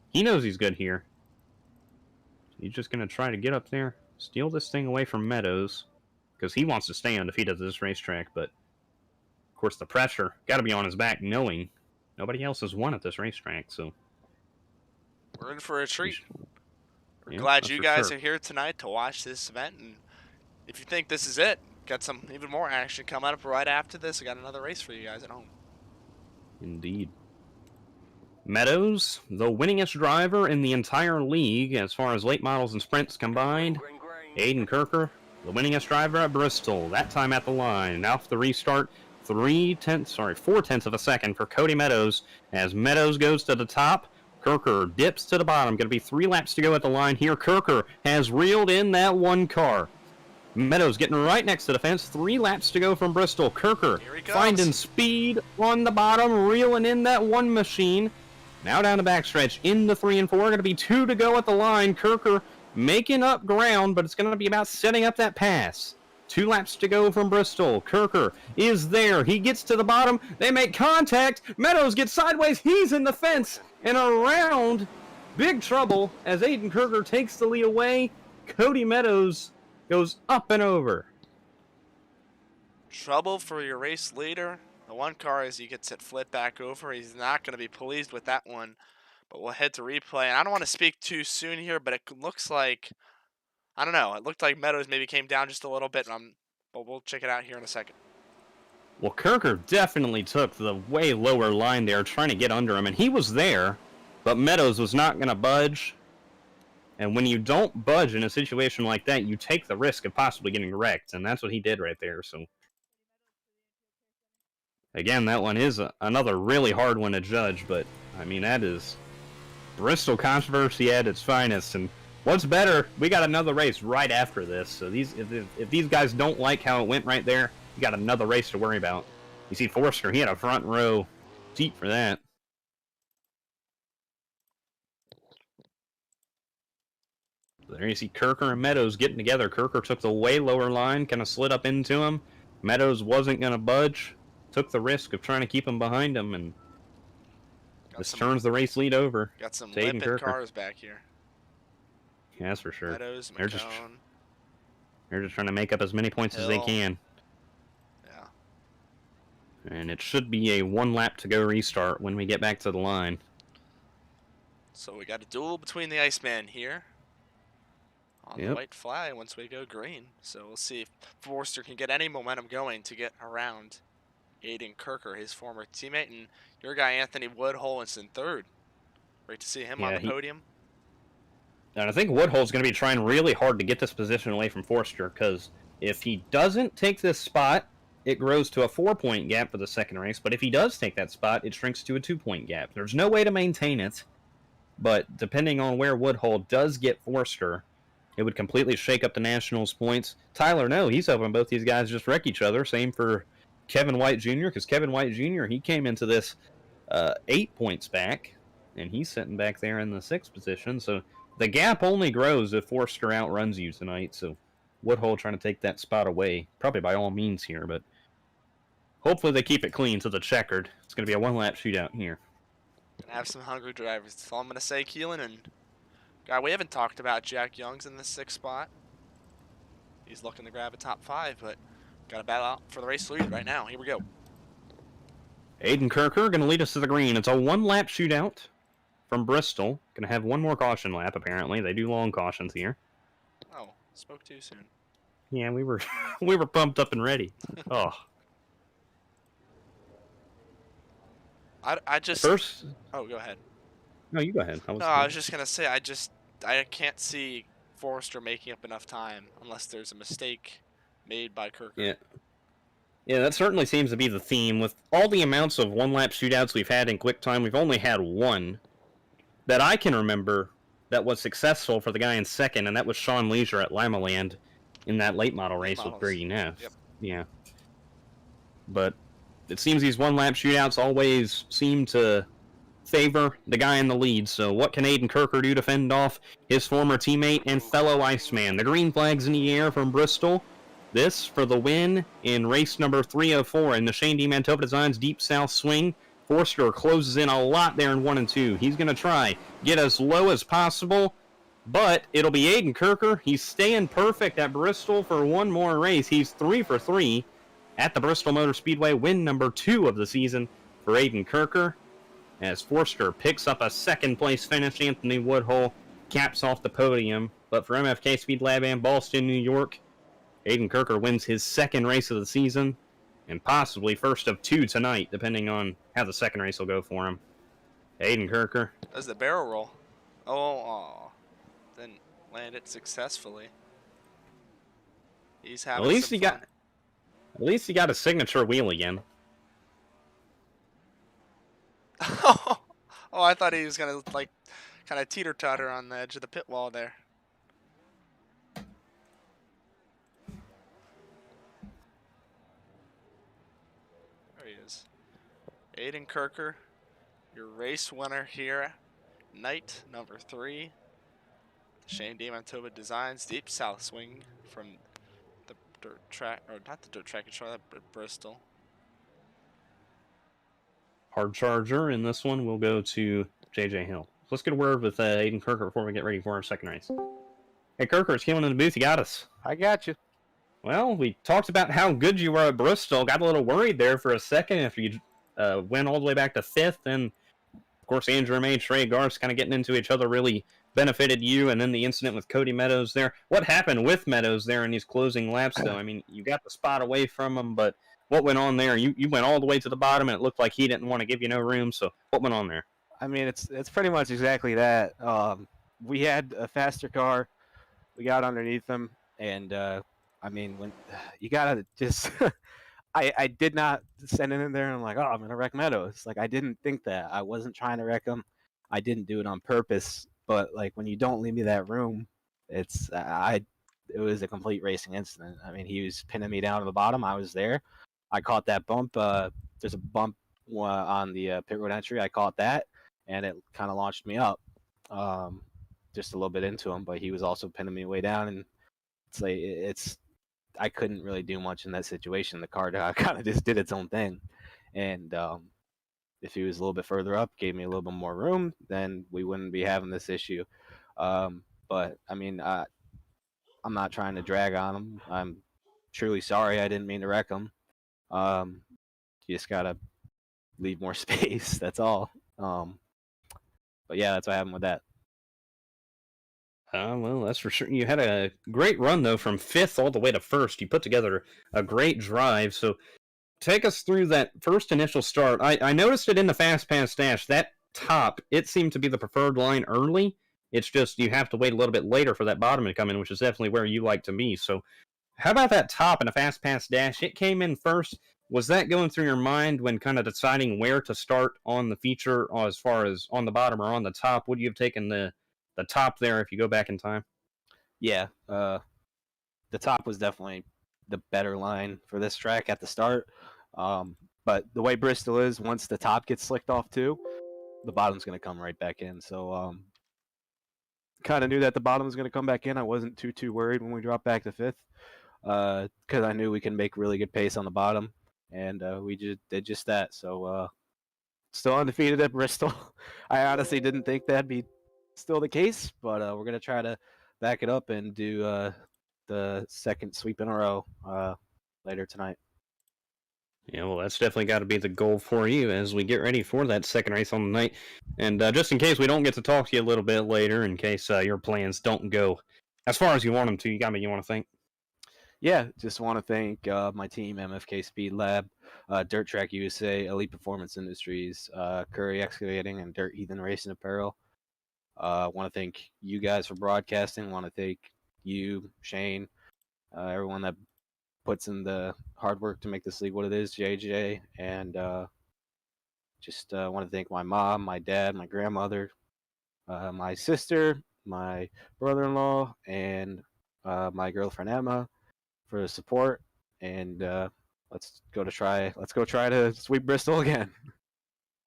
He knows he's good here. He's just going to try to get up there, steal this thing away from Meadows, because he wants to stay undefeated at this racetrack. But, of course, the pressure got to be on his back, knowing nobody else has won at this racetrack. So we're in for a treat. We're glad you guys are here tonight to watch this event. And if you think this is it, got some even more action coming up right after this. I got another race for you guys at home. Indeed. Meadows, the winningest driver in the entire league as far as late models and sprints combined. Aiden Kirker, the winningest driver at Bristol, that time at the line. Now for the restart, 4/10 of a second for Cody Meadows as Meadows goes to the top. Kirker dips to the bottom. Going to be 3 laps to go at the line here. Kirker has reeled in that one car. Meadows getting right next to the fence. 3 laps to go from Bristol. Kirker finding speed on the bottom, reeling in that one machine. Now down the backstretch into 3 and 4. Going to be 2 to go at the line. Kirker making up ground, but it's going to be about setting up that pass. 2 laps to go from Bristol. Kirker is there. He gets to the bottom. They make contact. Meadows gets sideways. He's in the fence and around. Big trouble as Aiden Kirker takes the lead away. Cody Meadows goes up and over. Trouble for your race leader. The one car as he gets it flipped back over. He's not going to be pleased with that one. But we'll head to replay. And I don't want to speak too soon here, but it looks like, I don't know. It looked like Meadows maybe came down just a little bit. But we'll check it out here in a second. Well, Kirker definitely took the way lower line there, trying to get under him. And he was there, but Meadows was not going to budge. And when you don't budge in a situation like that, you take the risk of possibly getting wrecked, and that's what he did right there. So, again, that one is another really hard one to judge, but, I mean, that is Bristol controversy at its finest. And what's better, we got another race right after this. So if these guys don't like how it went right there, you got another race to worry about. You see Forster, he had a front row seat for that. There you see Kirker and Meadows getting together. Kirker took the way lower line, kind of slid up into him. Meadows wasn't going to budge. Took the risk of trying to keep him behind him, and this turns the race lead over. Got some to Aiden limpid Kirker. cars back here. Yeah, that's for sure. Meadows, they're just trying to make up as many points as they can. Yeah. And it should be a 1 lap to go restart when we get back to the line. So we got a duel between the Iceman here. On the white flag once we go green. So we'll see if Forster can get any momentum going to get around Aiden Kirker, his former teammate, and your guy Anthony Woodhull is in third. Great to see him on the podium. And I think Woodhull's going to be trying really hard to get this position away from Forster, because if he doesn't take this spot, it grows to a 4-point gap for the second race. But if he does take that spot, it shrinks to a 2-point gap. There's no way to maintain it, but depending on where Woodhull does get Forster, it would completely shake up the Nationals' points. Tyler, no, he's hoping both these guys just wreck each other. Same for Kevin White Jr., because Kevin White Jr., he came into this 8 points back, and he's sitting back there in the 6th position. So the gap only grows if Forster outruns you tonight. So Woodhull trying to take that spot away, probably by all means here, but hopefully they keep it clean to the checkered. It's going to be a 1-lap shootout here. Gonna have some hungry drivers. That's all I'm going to say, Kelan. And guy we haven't talked about, Jack Young's in the 6th spot. He's looking to grab a top 5, but got to battle out for the race lead right now. Here we go. Aiden Kirker going to lead us to the green. It's a 1-lap shootout from Bristol. Going to have one more caution lap, apparently. They do long cautions here. Oh, spoke too soon. Yeah, we were we were pumped up and ready. Oh. I just... First... Oh, go ahead. No, you go ahead. I was just going to say, I can't see Forster making up enough time unless there's a mistake made by Kirker. Yeah. Yeah, that certainly seems to be the theme. With all the amounts of 1-lap shootouts we've had in Quicktime, we've only had one that I can remember that was successful for the guy in second, and that was Sean Leisure at Limaland in that late model race with Brady Neff. Yep. Yeah. But it seems these 1-lap shootouts always seem to favor the guy in the lead. So what can Aiden Kirker do to fend off his former teammate and fellow Iceman? The green flag's in the air from Bristol. This for the win in race number 304 in the Shane DiMantova Designs Deep South Swing. Forster closes in a lot there in 1 and 2. He's going to try get as low as possible, but it'll be Aiden Kirker. He's staying perfect at Bristol for one more race. He's 3 for 3 at the Bristol Motor Speedway. Win number 2 of the season for Aiden Kirker, as Forster picks up a 2nd place finish. Anthony Woodhull caps off the podium. But for MFK Speed Lab and Ballston, New York, Aiden Kirker wins his 2nd race of the season, and possibly first of 2 tonight, depending on how the 2nd race will go for him. Aiden Kirker. Does the barrel roll? Oh, didn't land it successfully. He's having At least some he fun. At least he got a signature wheel again. Oh, I thought he was gonna like kind of teeter-totter on the edge of the pit wall there. There he is. Aiden Kirker, your race winner here, night number 3. Shane DiMantova Designs Deep South Swing from the dirt track, or not the dirt track in Charlotte, but Bristol. Hard charger in this one will go to JJ Hill. Let's get a word with Aiden Kirker before we get ready for our 2nd race. Hey, Kirker, it's Kelan in the booth. You got us. I got you. Well, we talked about how good you were at Bristol. Got a little worried there for a second after you went all the way back to 5th. And, of course, Andrew May, Trey Garst kind of getting into each other really benefited you. And then the incident with Cody Meadows there. What happened with Meadows there in these closing laps, though? I mean, you got the spot away from him, but what went on there? You went all the way to the bottom, and it looked like he didn't want to give you no room. So what went on there? I mean, it's pretty much exactly that. we had a faster car. We got underneath them, and I mean, when you gotta just, I did not send it in there and I'm like, oh, I'm gonna wreck Meadows. Like I didn't think that. I wasn't trying to wreck him. I didn't do it on purpose. But like when you don't leave me that room, it's it was a complete racing incident. I mean, he was pinning me down to the bottom. I was there. I caught that bump. There's a bump on the pit road entry. I caught that, and it kind of launched me up, just a little bit into him. But he was also pinning me way down, and it's like I couldn't really do much in that situation. The car kind of just did its own thing, and if he was a little bit further up, gave me a little bit more room, then we wouldn't be having this issue. But I mean, I'm not trying to drag on him. I'm truly sorry. I didn't mean to wreck him. You just gotta leave more space. That's all. But yeah, that's what happened with that. Well, that's for sure. You had a great run, though, from 5th all the way to 1st. You put together a great drive. So take us through that first initial start. I noticed it in the Fastpass Dash. That top, it seemed to be the preferred line early. It's just you have to wait a little bit later for that bottom to come in, which is definitely where you like to be. So how about that top in a Fastpass Dash? It came in first. Was that going through your mind when kind of deciding where to start on the feature, as far as on the bottom or on the top? Would you have taken the top there if you go back in time? Yeah, the top was definitely the better line for this track at the start. But the way Bristol is, once the top gets slicked off too, the bottom's going to come right back in. So kind of knew that the bottom was going to come back in. I wasn't too worried when we dropped back to 5th, because I knew we can make really good pace on the bottom, and we just did just that. So still undefeated at Bristol. I honestly didn't think that'd be still the case, but we're going to try to back it up and do the second sweep in a row later tonight. Yeah, well, that's definitely got to be the goal for you as we get ready for that second race on the night. And just in case we don't get to talk to you a little bit later, in case your plans don't go as far as you want them to, you want to thank? Yeah, just want to thank my team, MFK Speed Lab, Dirt Track USA, Elite Performance Industries, Curry Excavating, and Dirt Heathen Racing Apparel. Want to thank you guys for broadcasting. Want to thank you, Shane, everyone that puts in the hard work to make this league what it is, JJ, and just want to thank my mom, my dad, my grandmother, my sister, my brother-in-law, and my girlfriend Emma for the support. And let's go try to sweep Bristol again.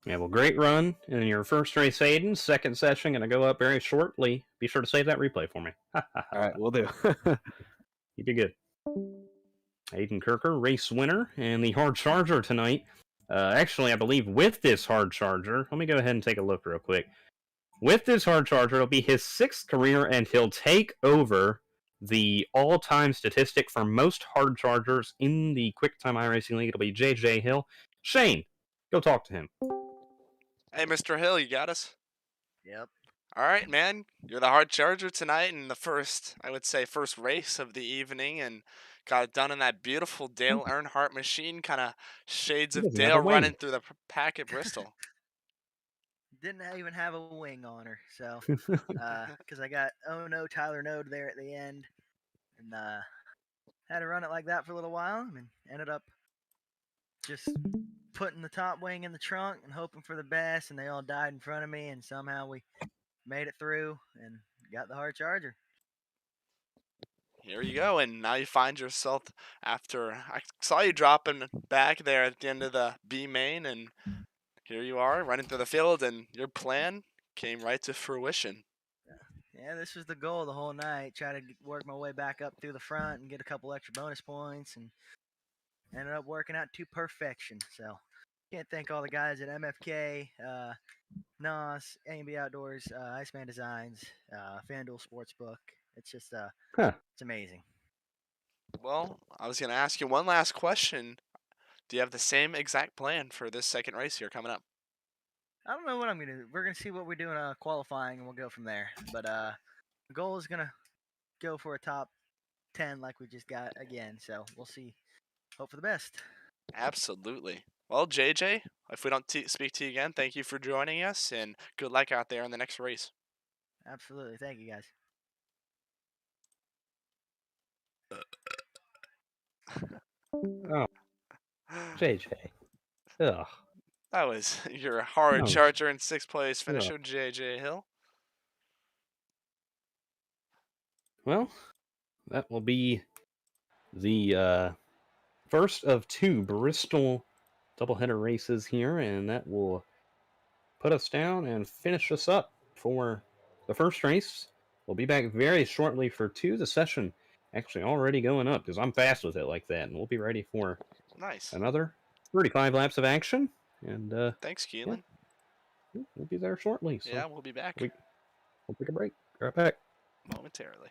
Yeah, well, great run in your first race, Aiden. Second session going to go up very shortly. Be sure to save that replay for me. All right, we'll do. You did good. Aiden Kirker, race winner, and the hard charger tonight. Actually, I believe with this hard charger, let me go ahead and take a look real quick. With this hard charger, it'll be his 6th career, and he'll take over the all-time statistic for most hard chargers in the Quicktime iRacing League. It'll be JJ Hill. Shane, go talk to him. Hey, Mr. Hill, you got us? Yep. All right, man. You're the hard charger tonight in the first race of the evening, and got it done in that beautiful Dale Earnhardt machine, kind of shades of doesn't have a Dale wing. running through the pack at Bristol. Didn't even have a wing on her, so because I got Tyler Node there at the end, and had to run it like that for a little while, and ended up just putting the top wing in the trunk and hoping for the best, and they all died in front of me, and somehow we made it through and got the hard charger. Here you go, and now you find yourself after I saw you dropping back there at the end of the B main, and here you are running through the field, and your plan came right to fruition. Yeah, this was the goal the whole night. Try to work my way back up through the front and get a couple extra bonus points, and ended up working out to perfection. So can't thank all the guys at MFK, NOS, A&B Outdoors, Iceman Designs, FanDuel Sportsbook. It's just it's amazing. Well, I was going to ask you one last question. Do you have the same exact plan for this second race here coming up? I don't know what I'm going to do. We're going to see what we do in qualifying, and we'll go from there. But the goal is going to go for a top 10 like we just got again. So we'll see. Hope for the best. Absolutely. Well, JJ, if we don't speak to you again, thank you for joining us, and good luck out there in the next race. Absolutely. Thank you, guys. Oh, JJ. Ugh. That was your hard No. charger in 6th place Yeah. finisher, JJ Hill. Well, that will be the first of 2 Bristol doubleheader races here, and that will put us down and finish us up for the first race. We'll be back very shortly for 2. The session actually already going up because I'm fast with it like that, and we'll be ready for Nice. another 35 laps of action. And Thanks, Keelan. we'll be there shortly. So Yeah, we'll be back we'll take a break. Be right back. momentarily.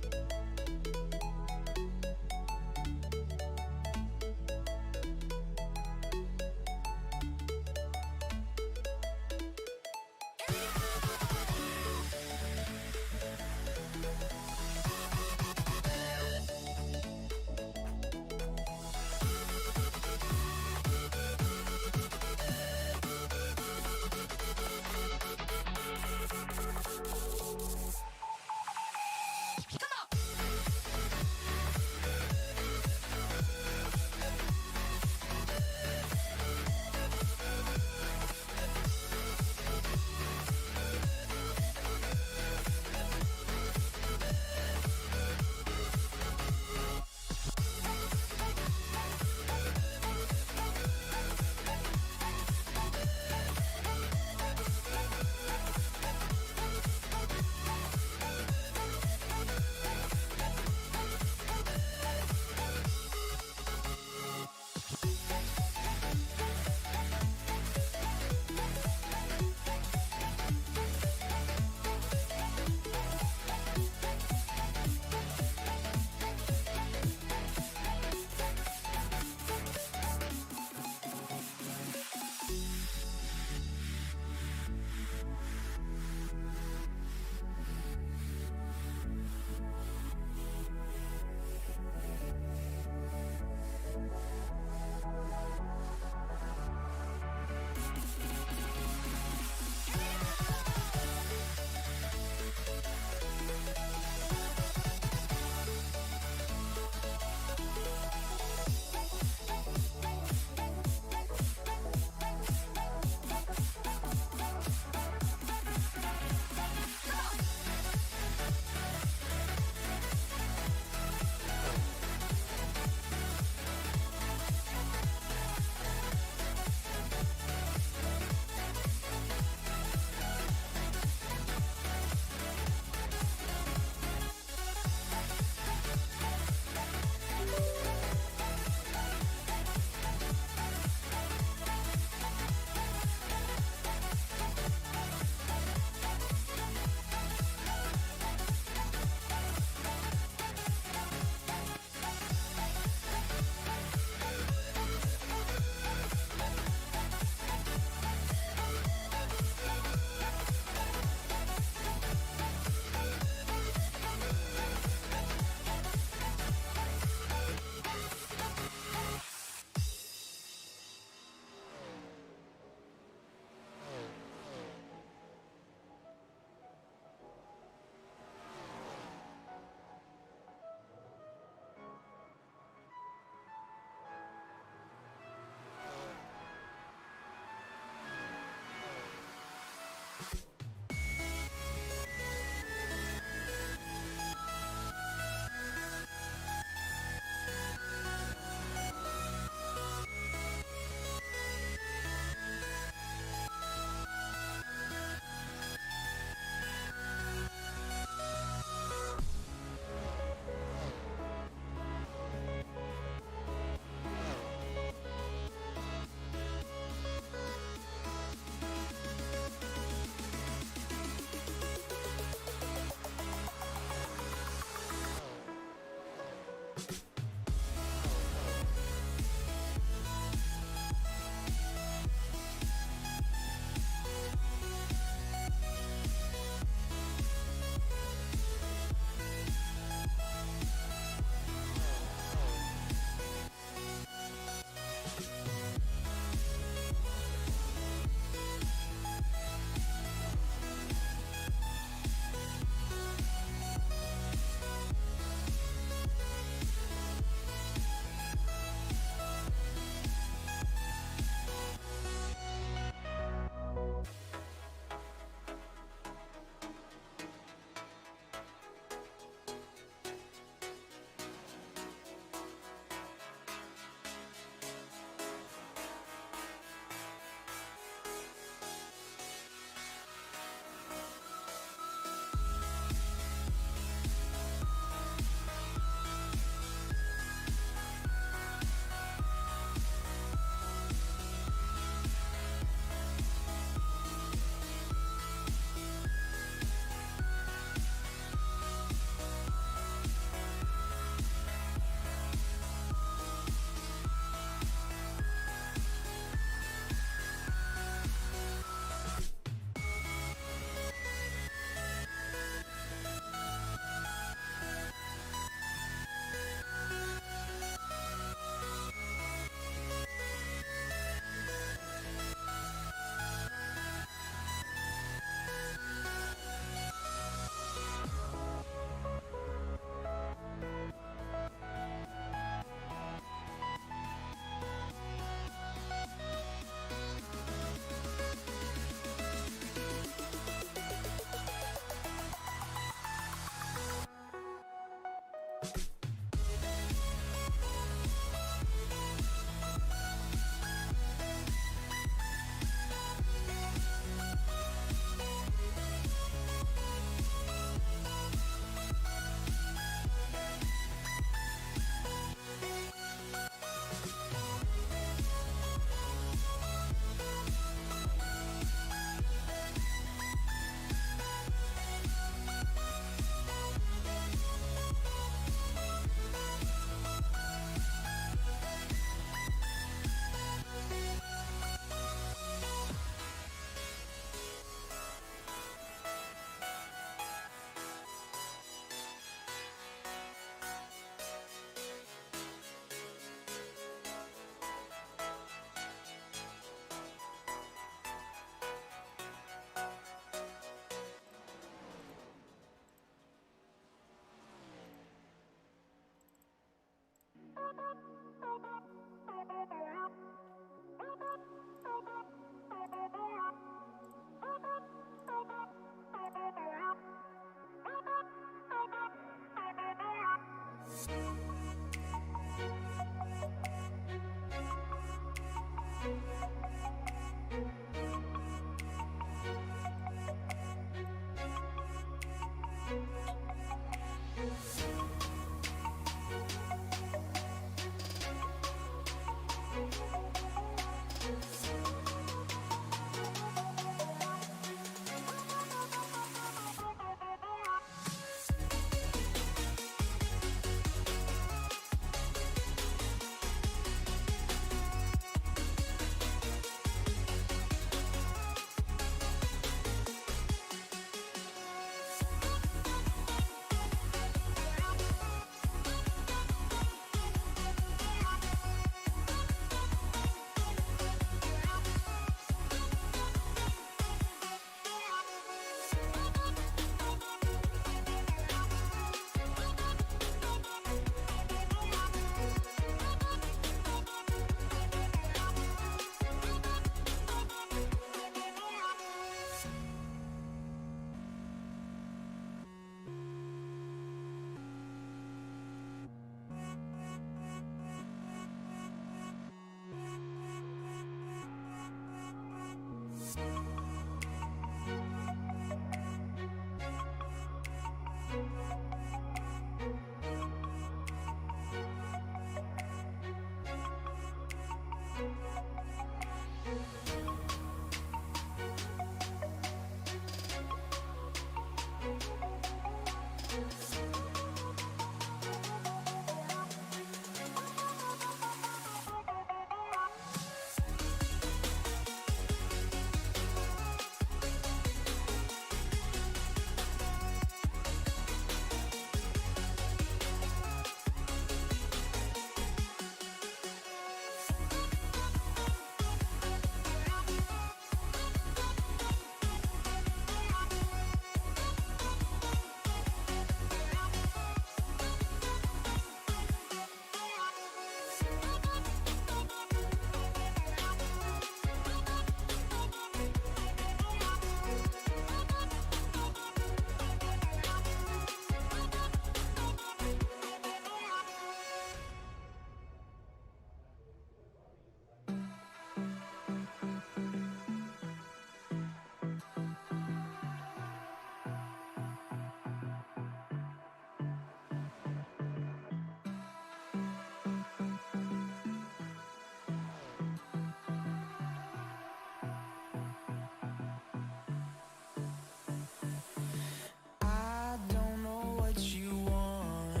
I don't know what you want.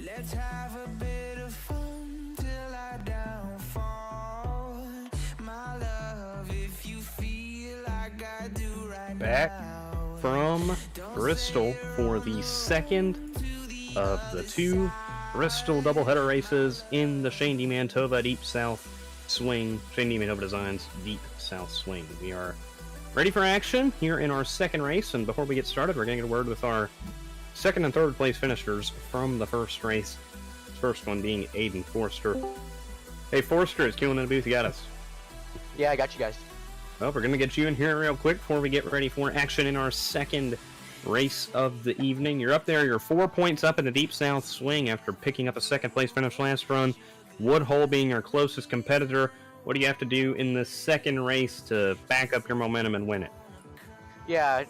Let's have a bit of fun till I downfall. My love, if you feel like I do right Back now. from Bristol for the second of the two Bristol doubleheader races in the Shane DiMantova Deep South Swing. Shane DiMantova Designs Deep South Swing. We are ready for action here in our second race, and before we get started, we're going to get a word with our second and third place finishers from the first race. The first one being Aiden Forster. Hey Forster, it's Kelan in the booth, you got us. Yeah, I got you guys. Well, we're going to get you in here real quick before we get ready for action in our second race of the evening. You're up there, you're 4 points up in the Deep South Swing after picking up a second place finish last run. Woodhull being our closest competitor. What do you have to do in the second race to back up your momentum and win it? Yeah,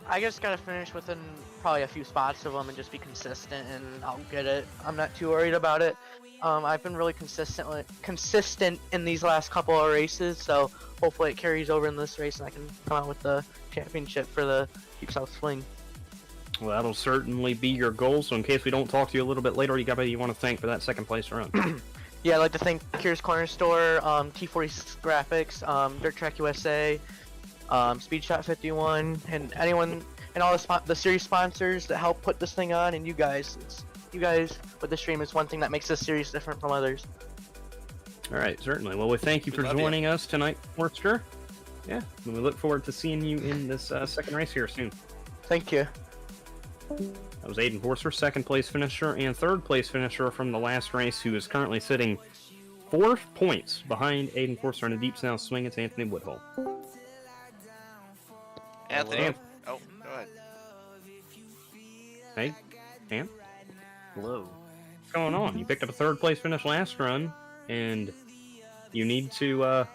I just gotta finish within probably a few spots of them and just be consistent, and I'll get it. I'm not too worried about it. I've been really consistent in these last couple of races, so hopefully it carries over in this race and I can come out with the championship for the Deep South Swing. Well, that'll certainly be your goal, so in case we don't talk to you a little bit later, you got anybody you want to thank for that second place run? Yeah, I'd like to thank Cures Corner Store, T40 Graphics, Dirt Track USA, Speed Shot 51, and anyone and all the series sponsors that help put this thing on, and you guys. You guys with the stream is one thing that makes this series different from others. All right, certainly. Well, we thank you for joining us tonight, Forster. Yeah, and we look forward to seeing you in this second race here soon. Thank you. That was Aiden Forster, second place finisher, and third place finisher from the last race, who is currently sitting 4 points behind Aiden Forster in the Deep South Swing. It's Anthony Woodhull. Anthony. Oh, go ahead. Hey, Cam? Hello. What's going on? You picked up a third place finish last run, and you need to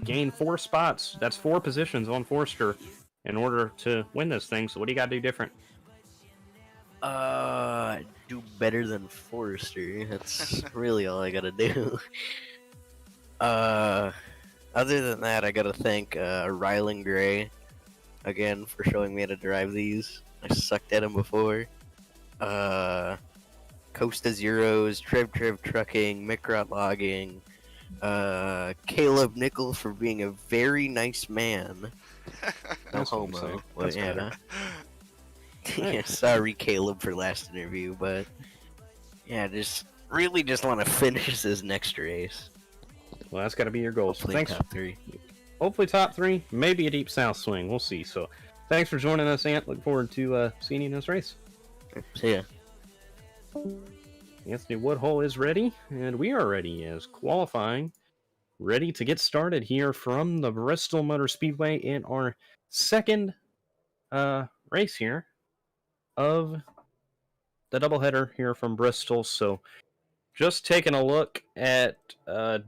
gain 4 spots. That's 4 positions on Forster in order to win this thing. So what do you got to do different? Do better than Forrester. That's really all I gotta do. Other than that, I gotta thank Rylan Gray again for showing me how to drive these. I sucked at them before. Costa Zeros, Trev Trucking, Microt Logging, Caleb Nickel for being a very nice man. No homo. Well, yeah. Yeah, sorry, Caleb, for last interview, but yeah, just want to finish this next race. Well, that's got to be your goal. Hopefully So thanks. top 3. Hopefully top 3, maybe a Deep South Swing. We'll see. So thanks for joining us, Ant. Look forward to seeing you in this race. See ya. Anthony Woodhull is ready, and we are ready as qualifying. Ready to get started here from the Bristol Motor Speedway in our second race here of the doubleheader here from Bristol. So just taking a look at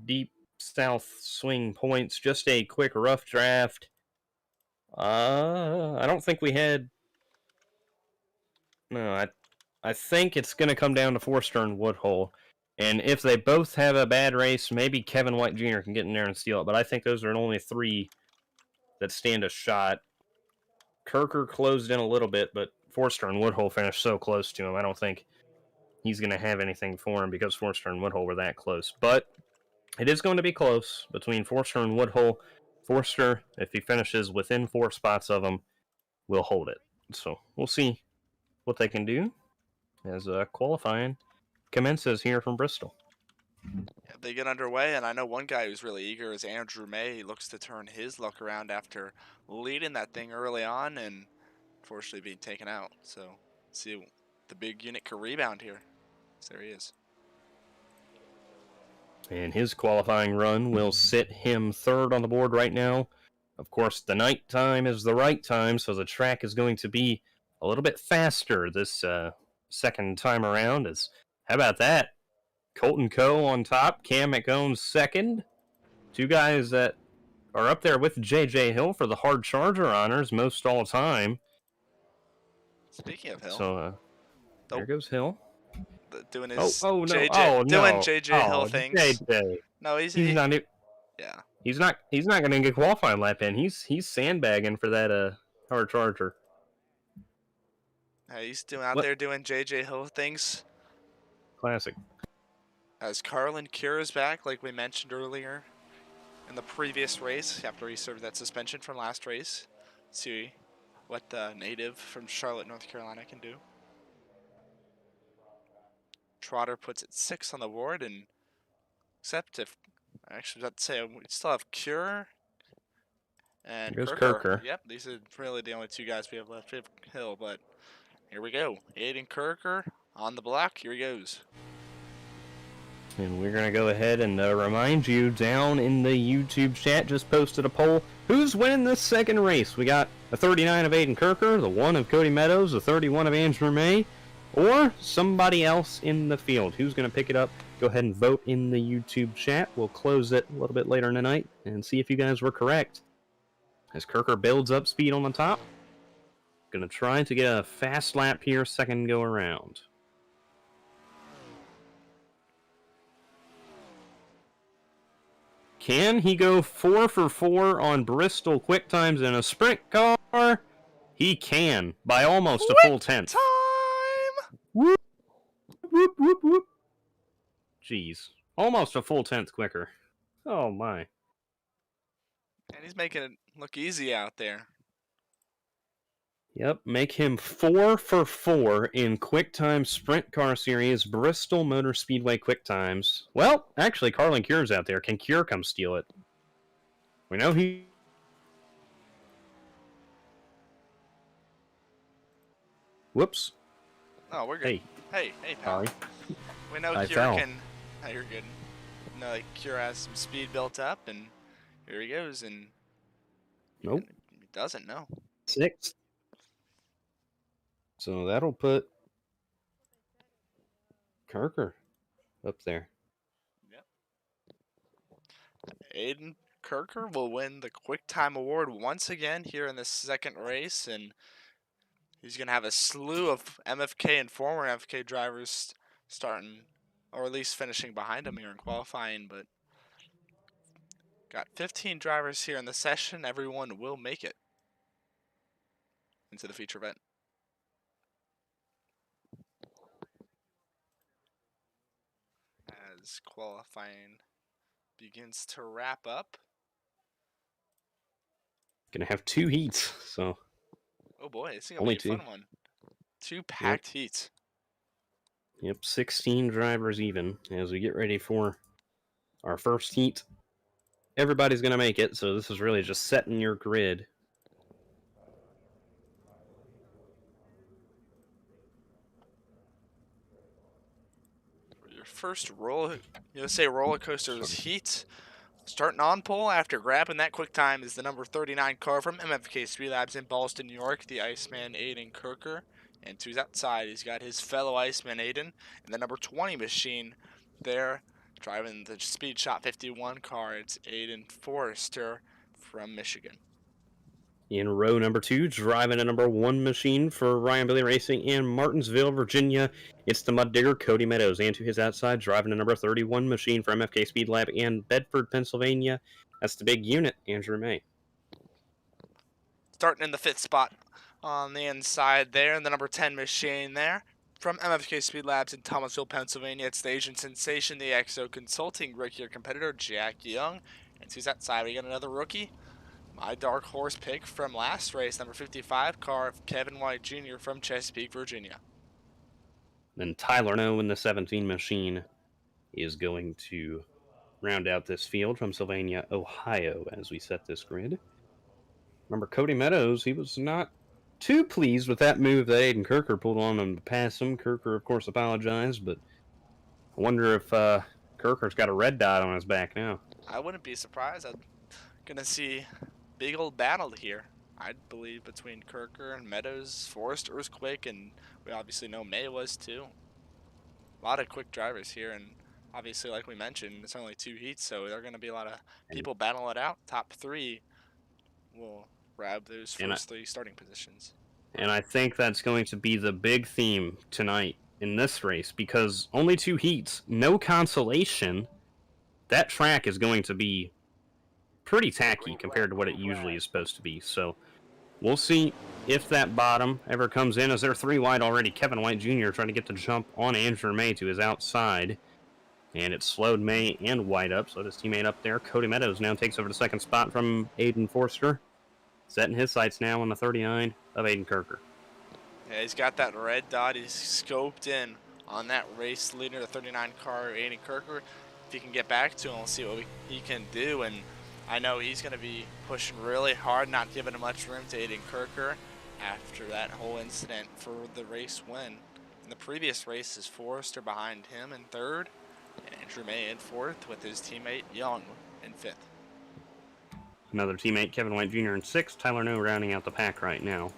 Deep south swing points. Just a quick rough draft. I don't think we had. No, I think it's going to come down to Forster and Woodhull. And if they both have a bad race, maybe Kevin White Jr. can get in there and steal it. But I think those are only 3 that stand a shot. Kirker closed in a little bit, but Forster and Woodhull finished so close to him. I don't think he's going to have anything for him because Forster and Woodhull were that close. But it is going to be close between Forster and Woodhull. Forster, if he finishes within 4 spots of him, will hold it. So we'll see what they can do as qualifying commences here from Bristol. Yeah, they get underway, and I know one guy who's really eager is Andrew May. He looks to turn his luck around after leading that thing early on and unfortunately being taken out. So see if the big unit can rebound here. So there he is. And his qualifying run will sit him 3rd on the board right now. Of course, the night time is the right time, so the track is going to be a little bit faster this second time around. How about that? Colton Coe on top, Cam McGones 2nd. 2 guys that are up there with J.J. Hill for the hard charger honors most all time. Speaking of Hill. So there goes Hill. Doing his no. JJ, doing no. JJ Hill things. JJ. No, he's not. Yeah. He's not going to get qualifying lap in. He's sandbagging for that hard charger. He's out there doing JJ Hill things. Classic. As Carlin Cure is back, like we mentioned earlier in the previous race, after he served that suspension from last race. See what the native from Charlotte, North Carolina can do. Trotter puts it 6 on the board, and except if actually, I'd say we still have Cure and Kirker. Yep, these are really the only 2 guys we have left. We have Hill, but here we go. Aiden Kirker on the block. Here he goes. And we're going to go ahead and remind you, down in the YouTube chat, just posted a poll. Who's winning this second race? We got a 39 of Aiden Kirker, the 1 of Cody Meadows, the 31 of Andrew May, or somebody else in the field. Who's going to pick it up? Go ahead and vote in the YouTube chat. We'll close it a little bit later in the night and see if you guys were correct. As Kirker builds up speed on the top. Going to try to get a fast lap here, second go around. Can he go 4 for 4 on Bristol Quicktimes in a sprint car? He can, by almost a full tenth. Time! Whoop, whoop, whoop, whoop. Jeez, almost a full tenth quicker. Oh my. And he's making it look easy out there. Yep, make him 4 for 4 in Quicktime Sprint Car Series Bristol Motor Speedway Quicktimes. Well, actually, Carlin Cure's out there. Can Cure come steal it? We know he... Whoops. Oh, we're good. Hey, pal. Sorry. We know I Cure fell. can... Oh, you're good. No, like Cure has some speed built up, and here he goes, and... Nope. He doesn't know. 6th. So that'll put Kirker up there. Aiden Kirker will win the Quicktime Award once again here in the second race, and he's going to have a slew of MFK and former MFK drivers starting, or at least finishing behind him here in qualifying, but got 15 drivers here in the session. Everyone will make it into the feature event. As qualifying begins to wrap up. Gonna have 2 heats, so... Oh boy, it's gonna Only be a fun 2. one. 2 packed heats. Yep, 16 drivers even as we get ready for our first heat. Everybody's gonna make it, so this is really just setting your grid. Your first roller coasters heat. Starting on pole after grabbing that quick time is the number 39 car from MFK Speed Labs in Ballston, New York, the Iceman Aiden Kirker. And to his outside, he's got his fellow Iceman Aiden, and the number 20 machine there Driving the Speed Shot 51 car, it's Aiden Forrester from Michigan. In row number 2, driving a number 1 machine for Ryan Billy Racing in Martinsville, Virginia, it's the Mud Digger, Cody Meadows. And to his outside, driving a number 31 machine for MFK Speed Lab in Bedford, Pennsylvania, that's the big unit, Andrew May. Starting in the 5th spot on the inside there, and the number 10 machine there. From MFK Speed Labs in Thomasville, Pennsylvania, it's the Asian sensation, the EXO Consulting rookie competitor, Jack Young. And to that side, we got another rookie. My dark horse pick from last race, number 55 car, Kevin White Jr. from Chesapeake, Virginia. Then Tyler No in the 17 machine is going to round out this field from Sylvania, Ohio, as we set this grid. Remember, Cody Meadows, he was not too pleased with that move that Aiden Kirker pulled on him to pass him. Kirker, of course, apologized, but I wonder if Kirker's got a red dot on his back now. I wouldn't be surprised. I'm going to see big old battle here, I believe, between Kirker and Meadows. Forrester was quick, and we obviously know May was too. A lot of quick drivers here, and obviously, like we mentioned, it's only 2 heats, so there are going to be a lot of people battling it out. Top 3 will grab those first 3 starting positions. And I think that's going to be the big theme tonight in this race, because only 2 heats, no consolation. That track is going to be pretty tacky compared to what it usually is supposed to be. So we'll see if that bottom ever comes in, as they're 3 wide already. Kevin White Jr. trying to get the jump on Andrew May to his outside. And it slowed May and White up, so his teammate up there, Cody Meadows, now takes over the 2nd spot from Aiden Forster. Setting his sights now on the 39 of Aiden Kirker. Yeah, he's got that red dot. He's scoped in on that race leader, the 39 car, Aiden Kirker. If he can get back to him, we'll see what he can do. And I know he's going to be pushing really hard, not giving him much room to Aiden Kirker after that whole incident for the race win. In the previous race is Forrester behind him in 3rd, and Andrew May in 4th with his teammate Young in 5th. Another teammate, Kevin White Jr. in 6th. Tyler No rounding out the pack right now.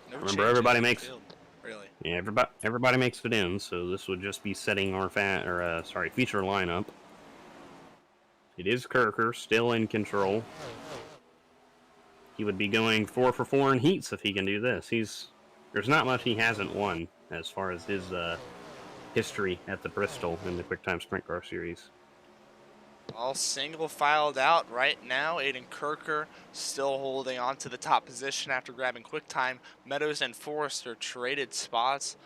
No Remember, everybody makes field, really. Yeah, everybody makes it in. So this would just be setting our feature lineup. It is Kirker still in control. He would be going 4 for 4 in heats if he can do this. There's not much he hasn't won as far as his history at the Bristol in the Quicktime Sprint Car Series. All single filed out right now. Aiden Kirker still holding on to the top position after grabbing Quicktime. Meadows and Forrester traded spots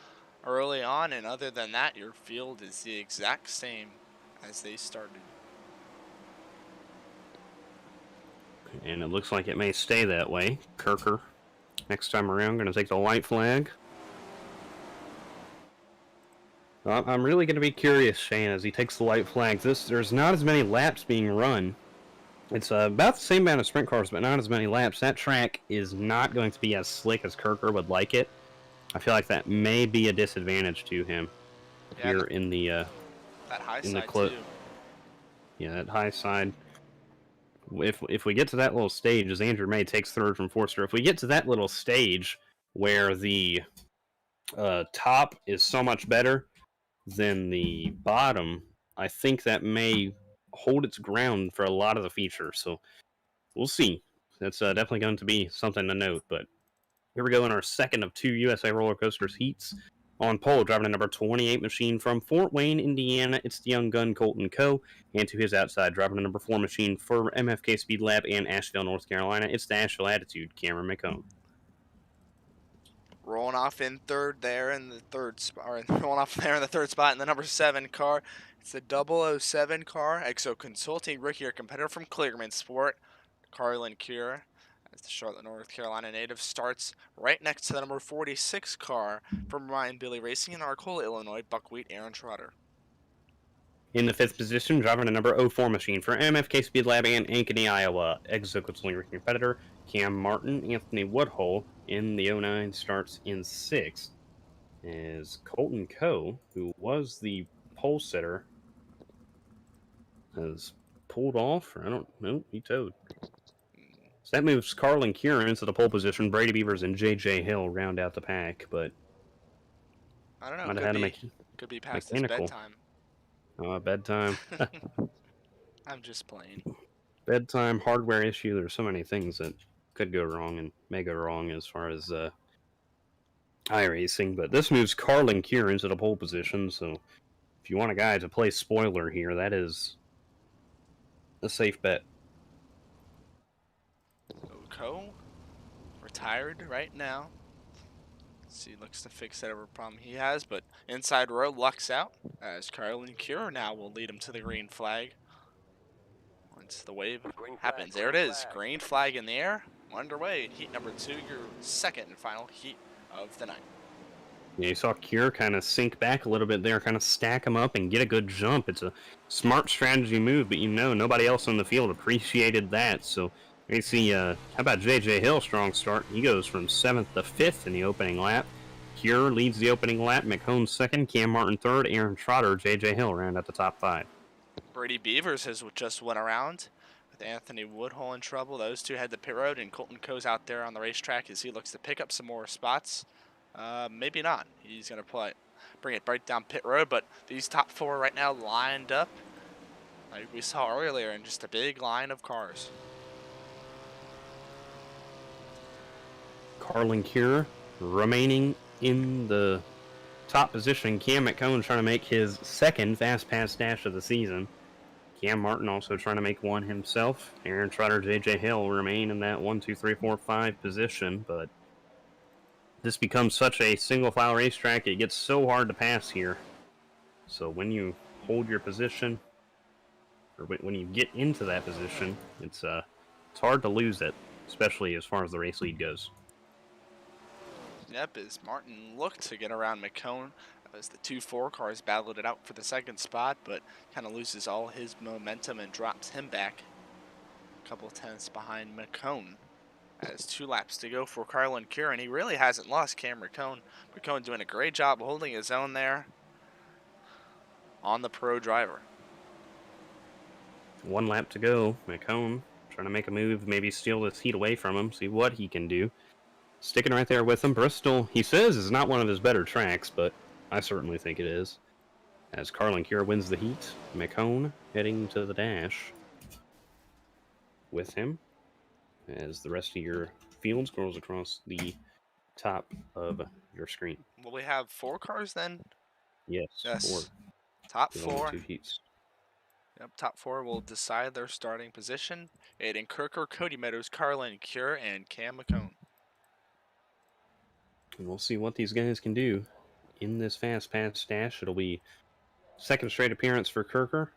early on, and other than that, your field is the exact same as they started. And it looks like it may stay that way. Kirker, next time around, going to take the white flag. I'm really going to be curious, Shane, as he takes the white flag. There's not as many laps being run. It's about the same amount of sprint cars, but not as many laps. That track is not going to be as slick as Kirker would like it. I feel like that may be a disadvantage to him here in the that high in side the too. Yeah, that high side. If we get to that little stage, as Andrew May takes 3rd from Forster, if we get to that little stage where the top is so much better than the bottom, I think that may hold its ground for a lot of the features. So we'll see. That's definitely going to be something to note. But here we go in our 2nd of 2 USA Roller Coasters heats. On pole, driving a number 28 machine from Fort Wayne, Indiana, it's the young gun Colton Coe. And to his outside, driving a number 4 machine for MFK Speed Lab in Asheville, North Carolina, it's the Asheville Attitude, Cameron McComb. Rolling off in 3rd there in the 3rd spot, or rolling off there in the 3rd spot in the number 7 car. It's the 007 car, EXO Consulting rookie competitor from Clearman Sport, Carlin Cure. As the Charlotte, North Carolina native starts right next to the number 46 car from Ryan Billy Racing in Arcola, Illinois, Buckwheat Aaron Trotter. In the 5th position, driving a number 04 machine for MFK Speed Lab and Ankeny, Iowa, EXO Consulting rookie competitor Cam Martin. Anthony Woodhull in the 09 starts in 6th. As Colton Coe, who was the pole sitter, has pulled off, or I don't know, he towed. So that moves Carlin Kieran into the pole position. Brady Beavers and J.J. Hill round out the pack, but I don't know, could be past his bedtime. Bedtime. I'm just playing. Bedtime, hardware issue. There's so many things that could go wrong and may go wrong as far as iRacing. But this moves Carlin Cure into the pole position, so if you want a guy to play spoiler here, that is a safe bet. Oko retired right now. See, looks to fix whatever problem he has, but inside row lucks out as Carlin Cure now will lead him to the green flag. Once the wave happens, there it is. Green flag in the air. Underway. Heat number 2, your second and final heat of the night. Yeah, you saw Cure kind of sink back a little bit there, kind of stack him up and get a good jump. It's a smart strategy move, but nobody else on the field appreciated that. So you see, how about JJ Hill, strong start. He goes from 7th to 5th in the opening lap. Cure leads the opening lap. McCone 2nd, Cam Martin 3rd, Aaron Trotter, JJ Hill round out the top 5. Brady Beavers has just went around with Anthony Woodhull in trouble. Those two head to pit road, and Colton Coe's out there on the racetrack as he looks to pick up some more spots. Maybe not. He's going to bring it right down pit road, but these top 4 right now lined up like we saw earlier in just a big line of cars. Carlin Cure remaining in the top position. Cam McCone trying to make his second Fastpass Dash of the season. Cam Martin also trying to make one himself. Aaron Trotter, JJ Hill remain in that 1, 2, 3, 4, 5 position, but this becomes such a single file racetrack, it gets so hard to pass here. So when you hold your position, or when you get into that position, it's hard to lose it, especially as far as the race lead goes. Yep, as Martin looked to get around McCone as the 2-4 cars battled it out for the second spot, but kind of loses all his momentum and drops him back a couple tenths behind McCone. Has 2 laps to go for Carlin Cure, and he really hasn't lost Cam McCone. McCone doing a great job holding his own there on the pro driver. 1 lap to go. McCone trying to make a move, maybe steal this heat away from him, see what he can do. Sticking right there with him. Bristol, he says, is not one of his better tracks, but I certainly think it is. As Carlin Cure wins the heat, McCone heading to the dash with him as the rest of your field scrolls across the top of your screen. Will we have 4 cars then? Yes. Yes. 4. Top There's only 4. 2 heats. Yep, top 4 will decide their starting position. Aiden Kirker, Cody Meadows, Carlin Cure, and Cam McCone. And we'll see what these guys can do in this Fastpass Dash. It'll be second straight appearance for Kirker,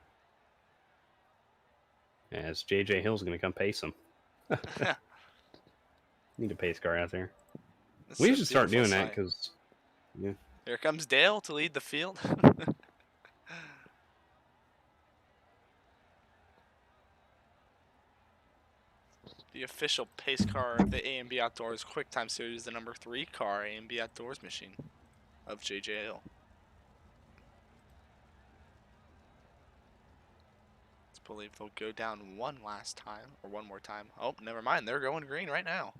as JJ Hill's going to come pace him. Need a pace car out there. We should start doing that because, yeah. Here comes Dale to lead the field. The official pace car of the A&B Outdoors Quicktime Series, the number 3 car A&B Outdoors machine of JJL. Let's believe they'll go down one more time. Oh, never mind. They're going green right now.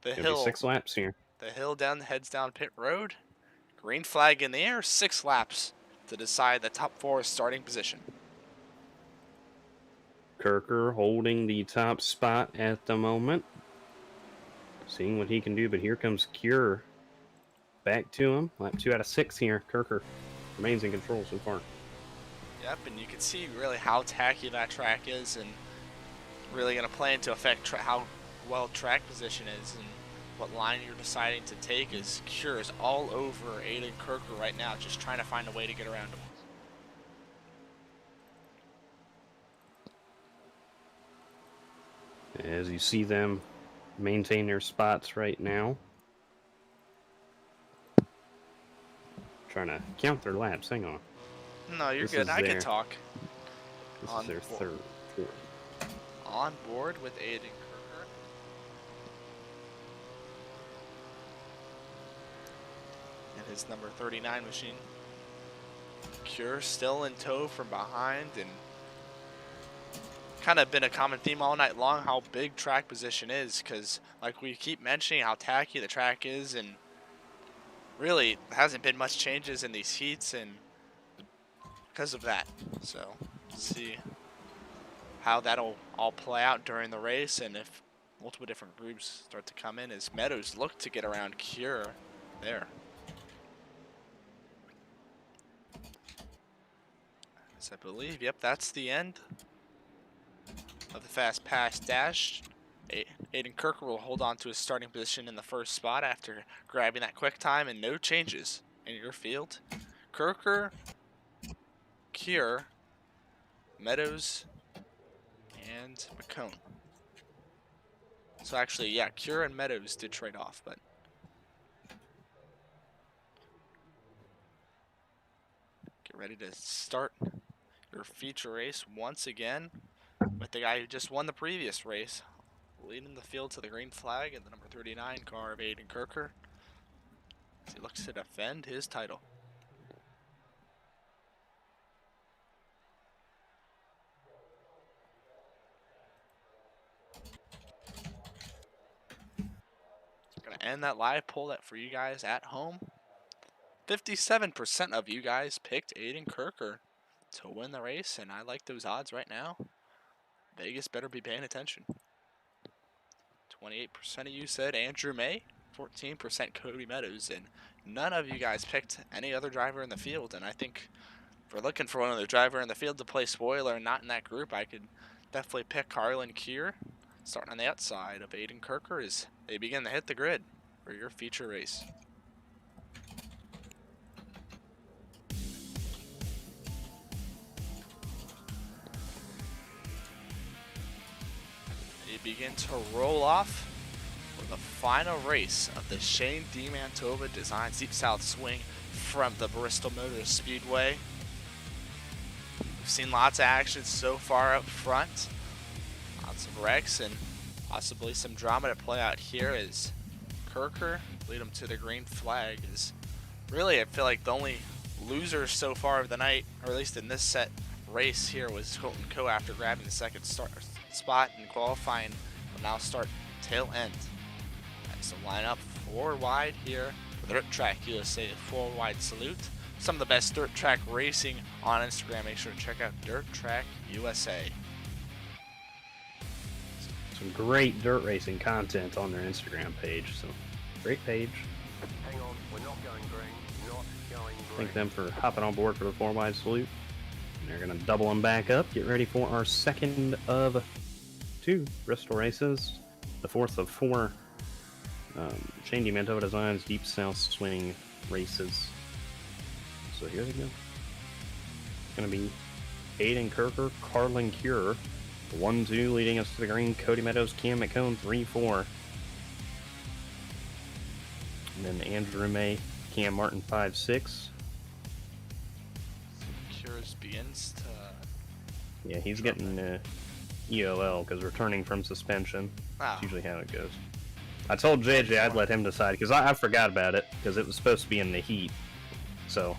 The It'll be 6 laps here. The hill heads down pit road. Green flag in the air. 6 laps to decide the top 4 starting position. Kirker holding the top spot at the moment. Seeing what he can do, but here comes Cure back to him. Lap 2 out of 6 here. Kirker remains in control so far. Yep, and you can see really how tacky that track is and really going to play into effect how well track position is and what line you're deciding to take. Is Cure is all over Aiden Kirker right now, just trying to find a way to get around him. As you see them maintain their spots right now. Trying to count their laps. Hang on. No, you're good. I can talk. This is their third. On board with Aiden Kirker. And his number 39 machine. Cure still in tow from behind, and kind of been a common theme all night long how big track position is, because like we keep mentioning how tacky the track is, and really hasn't been much changes in these heats, and because of that. So see how that'll all play out during the race, and if multiple different groups start to come in as Meadows look to get around Cure there. As I believe, yep, that's the end of the Fastpass Dash. Aiden Kirker will hold on to his starting position in the first spot after grabbing that quick time, and no changes in your field. Kirker, Cure, Meadows, and McCone. So actually, yeah, Cure and Meadows did trade off, but get ready to start your feature race once again with the guy who just won the previous race, leading the field to the green flag, and the number 39 car of Aiden Kirker as he looks to defend his title. So we're going to end that live poll that for you guys at home. 57% of you guys picked Aiden Kirker to win the race, and I like those odds right now. Vegas better be paying attention. 28% of you said Andrew May, 14% Cody Meadows, and none of you guys picked any other driver in the field. And I think if we're looking for one other driver in the field to play spoiler and not in that group, I could definitely pick Carlin Kier, starting on the outside of Aiden Kirker as they begin to hit the grid for your feature race. Begin to roll off for the final race of the Shane DiMantova Designs Deep South Swing from the Bristol Motor Speedway. We've seen lots of action so far up front, lots of wrecks and possibly some drama to play out here as Kirker lead him to the green flag. Is really, I feel like the only loser so far of the night, or at least in this set race here, was Colton Coe after grabbing the second spot in qualifying. Will now start tail end. That's the lineup 4 wide here for the Dirt Track USA 4 wide salute. Some of the best dirt track racing on Instagram. Make sure to check out Dirt Track USA. Some great dirt racing content on their Instagram page. So great page. Hang on, we're not going green. Not going green. Thank them for hopping on board for the 4 wide salute. And they're going to double them back up. Get ready for our second of 2 Bristol races. The fourth of 4 Shane DiMantova Designs Deep South Swing races. So here they go. It's going to be Aiden Kirker, Carlin Cure, 1-2 leading us to the green. Cody Meadows, Cam McCone, 3-4. And then Andrew May, Cam Martin, 5-6. Cures begins to... Yeah, he's getting EOL because returning from suspension. That's usually how it goes. I told JJ I'd let him decide because I forgot about it because it was supposed to be in the heat. So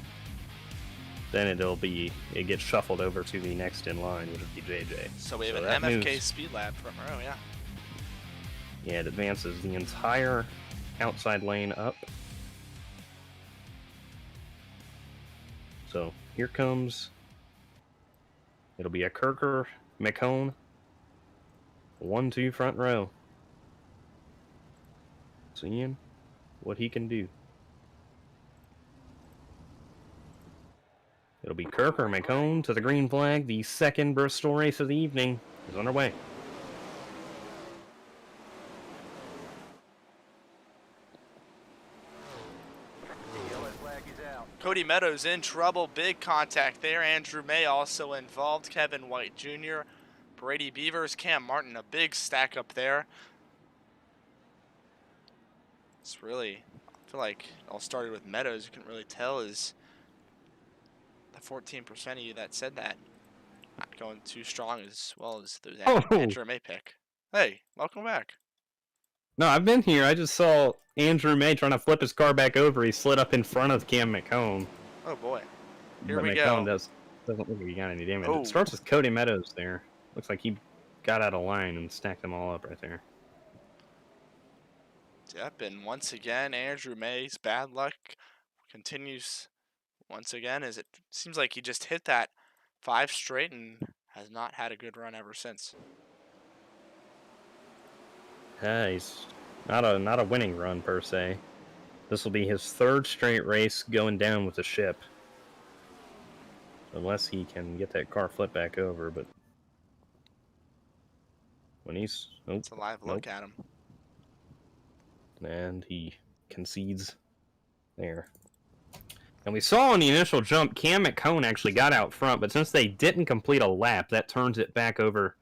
then it gets shuffled over to the next in line, which would be JJ. So we have an MFK Speed Lab front row, yeah. Yeah, it advances the entire outside lane up. So here comes. It'll be a Kirker McCone 1-2 front row. Seeing what he can do. It'll be Kirker McCone to the green flag. The second Bristol race of the evening is underway. The yellow flag is out. Cody Meadows in trouble. Big contact there. Andrew May also involved. Kevin White Jr., Brady Beavers, Cam Martin, a big stack up there. It's really, I feel like it all started with Meadows. You couldn't really tell is the 14% of you that said that not going too strong as well as those Andrew May pick. Hey, welcome back. No, I've been here. I just saw Andrew May trying to flip his car back over. He slid up in front of Cam McCone. Oh boy. Here but we McCone go. doesn't look like he got any damage. Oh. It starts with Cody Meadows there. Looks like he got out of line and stacked them all up right there. Yep, and once again, Andrew May's bad luck continues once again, as it seems like he just hit that 5 straight and has not had a good run ever since. Yeah, he's not a winning run per se. This will be his 3rd straight race going down with the ship. Unless he can get that car flipped back over, but when he's It's a live look at him. And he concedes there. And we saw on the initial jump, Cam McCone actually got out front, but since they didn't complete a lap, that turns it back over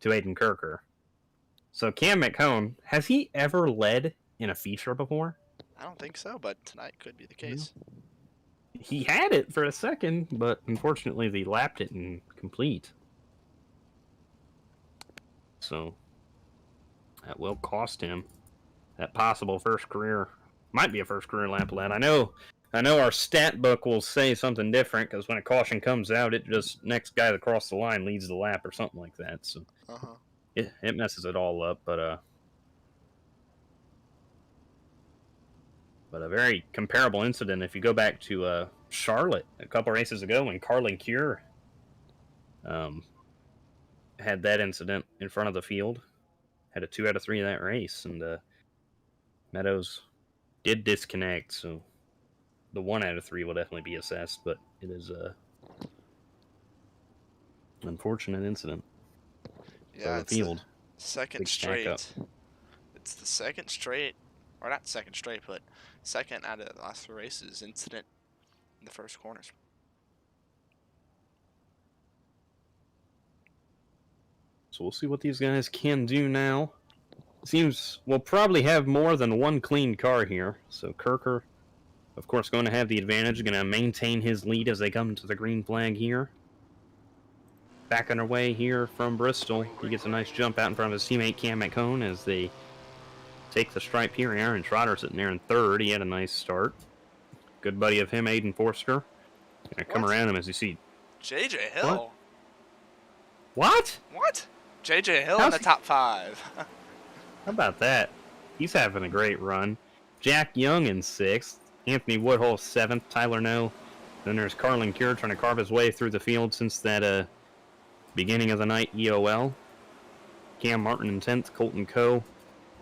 to Aiden Kirker. So Cam McCone, has he ever led in a feature before? I don't think so, but tonight could be the case. He had it for a second, but unfortunately they lapped it and complete. So that will cost him that possible first career, might be a first career lap led. I know our stat book will say something different, because when a caution comes out, it just next guy that crossed the line leads the lap or something like that. So it messes it all up, but a very comparable incident if you go back to Charlotte a couple races ago when Carlin Cure had that incident in front of the field. Had a 2 out of 3 of that race, and Meadows did disconnect, so the 1 out of 3 will definitely be assessed, but it is a unfortunate incident. Yeah, it's the second straight. It's the second straight, or not second straight, but second out of the last 3 races incident in the first corners. So we'll see what these guys can do now. Seems we'll probably have more than one clean car here. So Kirker, of course, going to have the advantage, going to maintain his lead as they come to the green flag here. Back on our way here from Bristol. He gets a nice jump out in front of his teammate Cam McCone as they take the stripe here. Aaron Trotter sitting there in 3rd. He had a nice start. Good buddy of him, Aiden Forster. Gonna come around him as you see. JJ Hill. What? What? JJ Hill in the top 5. How about that? He's having a great run. Jack Young in 6th. Anthony Woodhull 7th. Tyler No. Then there's Carlin Cure trying to carve his way through the field since that beginning of the night EOL. Cam Martin in 10th. Colton Coe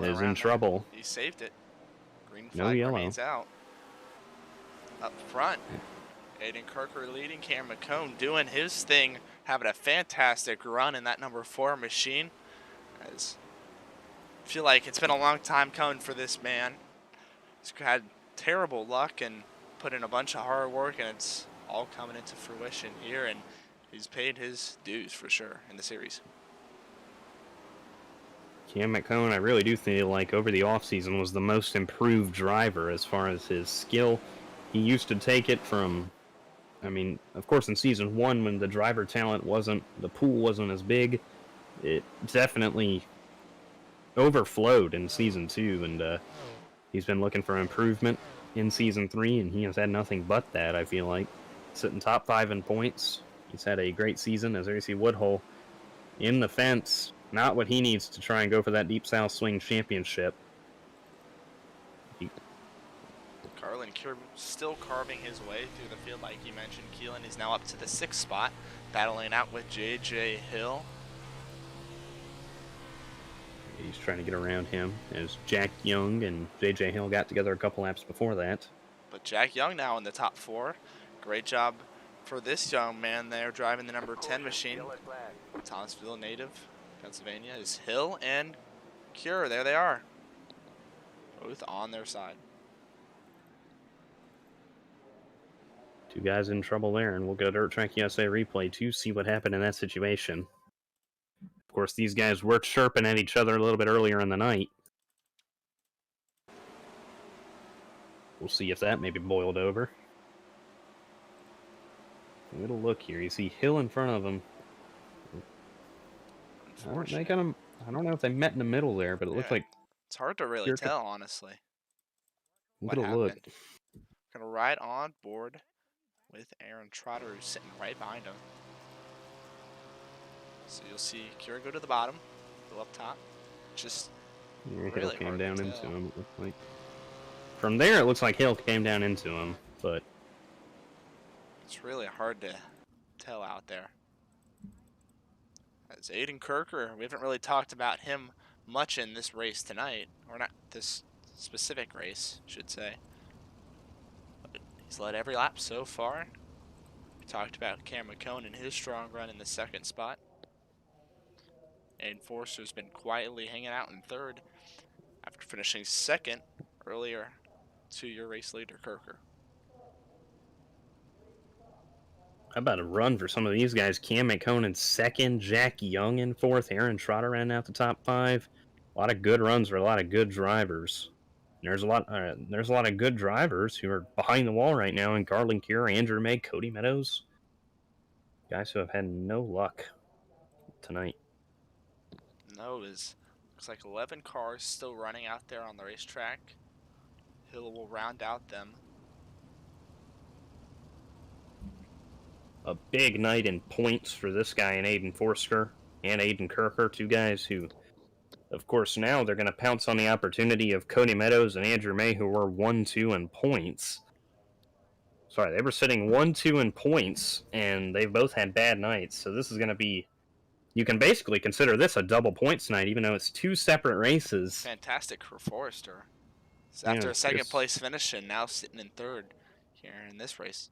is in trouble. He saved it. Green No flag yellow. remains out. Up front, Aiden Kirker leading. Cam McCone doing his thing, having a fantastic run in that number 4 machine. As I feel like it's been a long time coming for this man. He's had terrible luck and put in a bunch of hard work, and it's all coming into fruition here, and he's paid his dues for sure in the series. Cam McCone, I really do feel like over the offseason was the most improved driver as far as his skill. He used to take it from, I mean, of course in Season 1 when the driver talent the pool wasn't as big, it definitely overflowed in Season 2, and he's been looking for improvement in Season 3, and he has had nothing but that, I feel like. Sitting top 5 in points. He's had a great season, as there you see Woodhull in the fence. Not what he needs to try and go for that Deep South Swing Championship. Carlin Cure still carving his way through the field, like you mentioned. Kelan is now up to the 6th spot, battling out with JJ Hill. He's trying to get around him as Jack Young and JJ Hill got together a couple laps before that. But Jack Young now in the top 4. Great job for this young man there driving the number 10 machine. Thomasville native, Pennsylvania, is Hill and Cure. There they are, both on their side. 2 guys in trouble there, and we'll go to Dirt Track USA replay to see what happened in that situation. Of course, these guys were chirping at each other a little bit earlier in the night. We'll see if that maybe boiled over. A little look here. You see Hill in front of him. I don't know if they met in the middle there, but it looked like it's hard to really tell, honestly. What look. Gonna ride on board with Aaron Trotter, who's sitting right behind him. So you'll see Cure go to the bottom, go up top. Just Hill really came hard down to into tell. him. It looked like. From there, it looks like Hill came down into him, but It's really hard to tell out there. As Aiden Kirker, we haven't really talked about him much in this race tonight, or not this specific race, I should say. But he's led every lap so far. We talked about Cameron Cohn and his strong run in the second spot. And Forster's been quietly hanging out in third after finishing second earlier to your race leader, Kirker. How about a run for some of these guys? Cam McCone in second, Jack Young in fourth, Aaron Trotter ran out the top 5. A lot of good runs for a lot of good drivers. There's a lot of good drivers who are behind the wall right now in Garland Cure, Andrew May, Cody Meadows. Guys who have had no luck tonight. No, looks like 11 cars still running out there on the racetrack. Hill will round out them. A big night in points for this guy and Aiden Forster and Aiden Kirker, two guys who, of course, now they're going to pounce on the opportunity of Cody Meadows and Andrew May, who were 1-2 in points. Sorry, they were sitting 1-2 in points, and they've both had bad nights. So this is going to be, you can basically consider this a double points night, even though it's 2 separate races. Fantastic for Forrester. So after a second place finish and now sitting in third here in this race.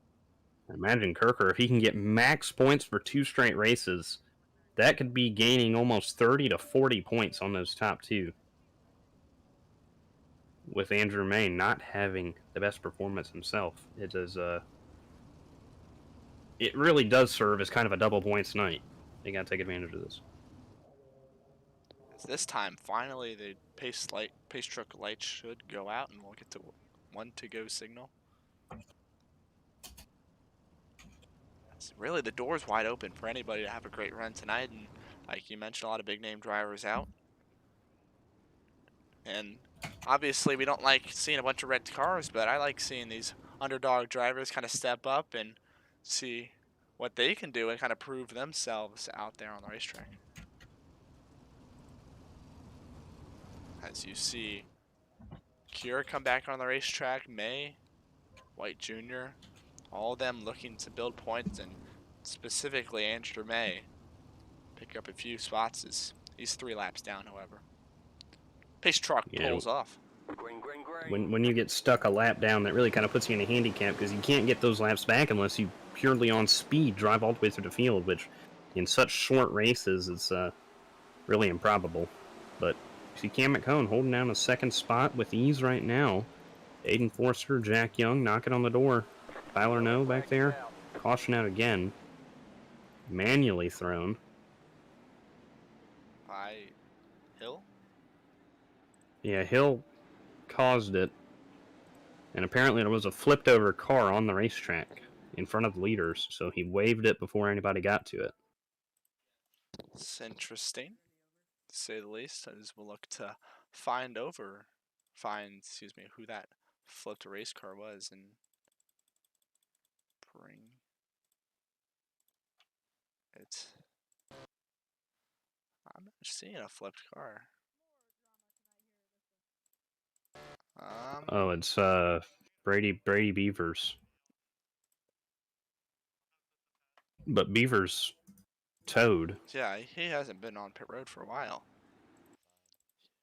Imagine Kirker, if he can get max points for 2 straight races, that could be gaining almost 30 to 40 points on those top 2. With Andrew May not having the best performance himself, it really does serve as kind of a double points night. They gotta take advantage of this. This time, finally, the pace truck light should go out, and we'll get to 1 to go signal. Really, the door's wide open for anybody to have a great run tonight, and like you mentioned, a lot of big name drivers out. And obviously, we don't like seeing a bunch of red cars, but I like seeing these underdog drivers kind of step up and see what they can do and kind of prove themselves out there on the racetrack. As you see Cure come back on the racetrack, May, White Jr., all of them looking to build points, and specifically Andrew May pick up a few spots as he's 3 laps down, however. Pace truck pulls off. When you get stuck a lap down, that really kind of puts you in a handicap because you can't get those laps back unless you purely on speed drive all the way through the field, which in such short races is really improbable. But you see Cam McCone holding down a second spot with ease right now. Aiden Forster, Jack Young knocking on the door. Tyler No back there. Caution out again. Manually thrown. By Hill? Yeah, Hill caused it. And apparently there was a flipped over car on the racetrack in front of the leaders, so he waved it before anybody got to it. It's interesting, to say the least, as we'll look to find who that flipped race car was and bring it. I'm not seeing a flipped car. It's Brady Beavers. But Beavers towed. Yeah, he hasn't been on pit road for a while.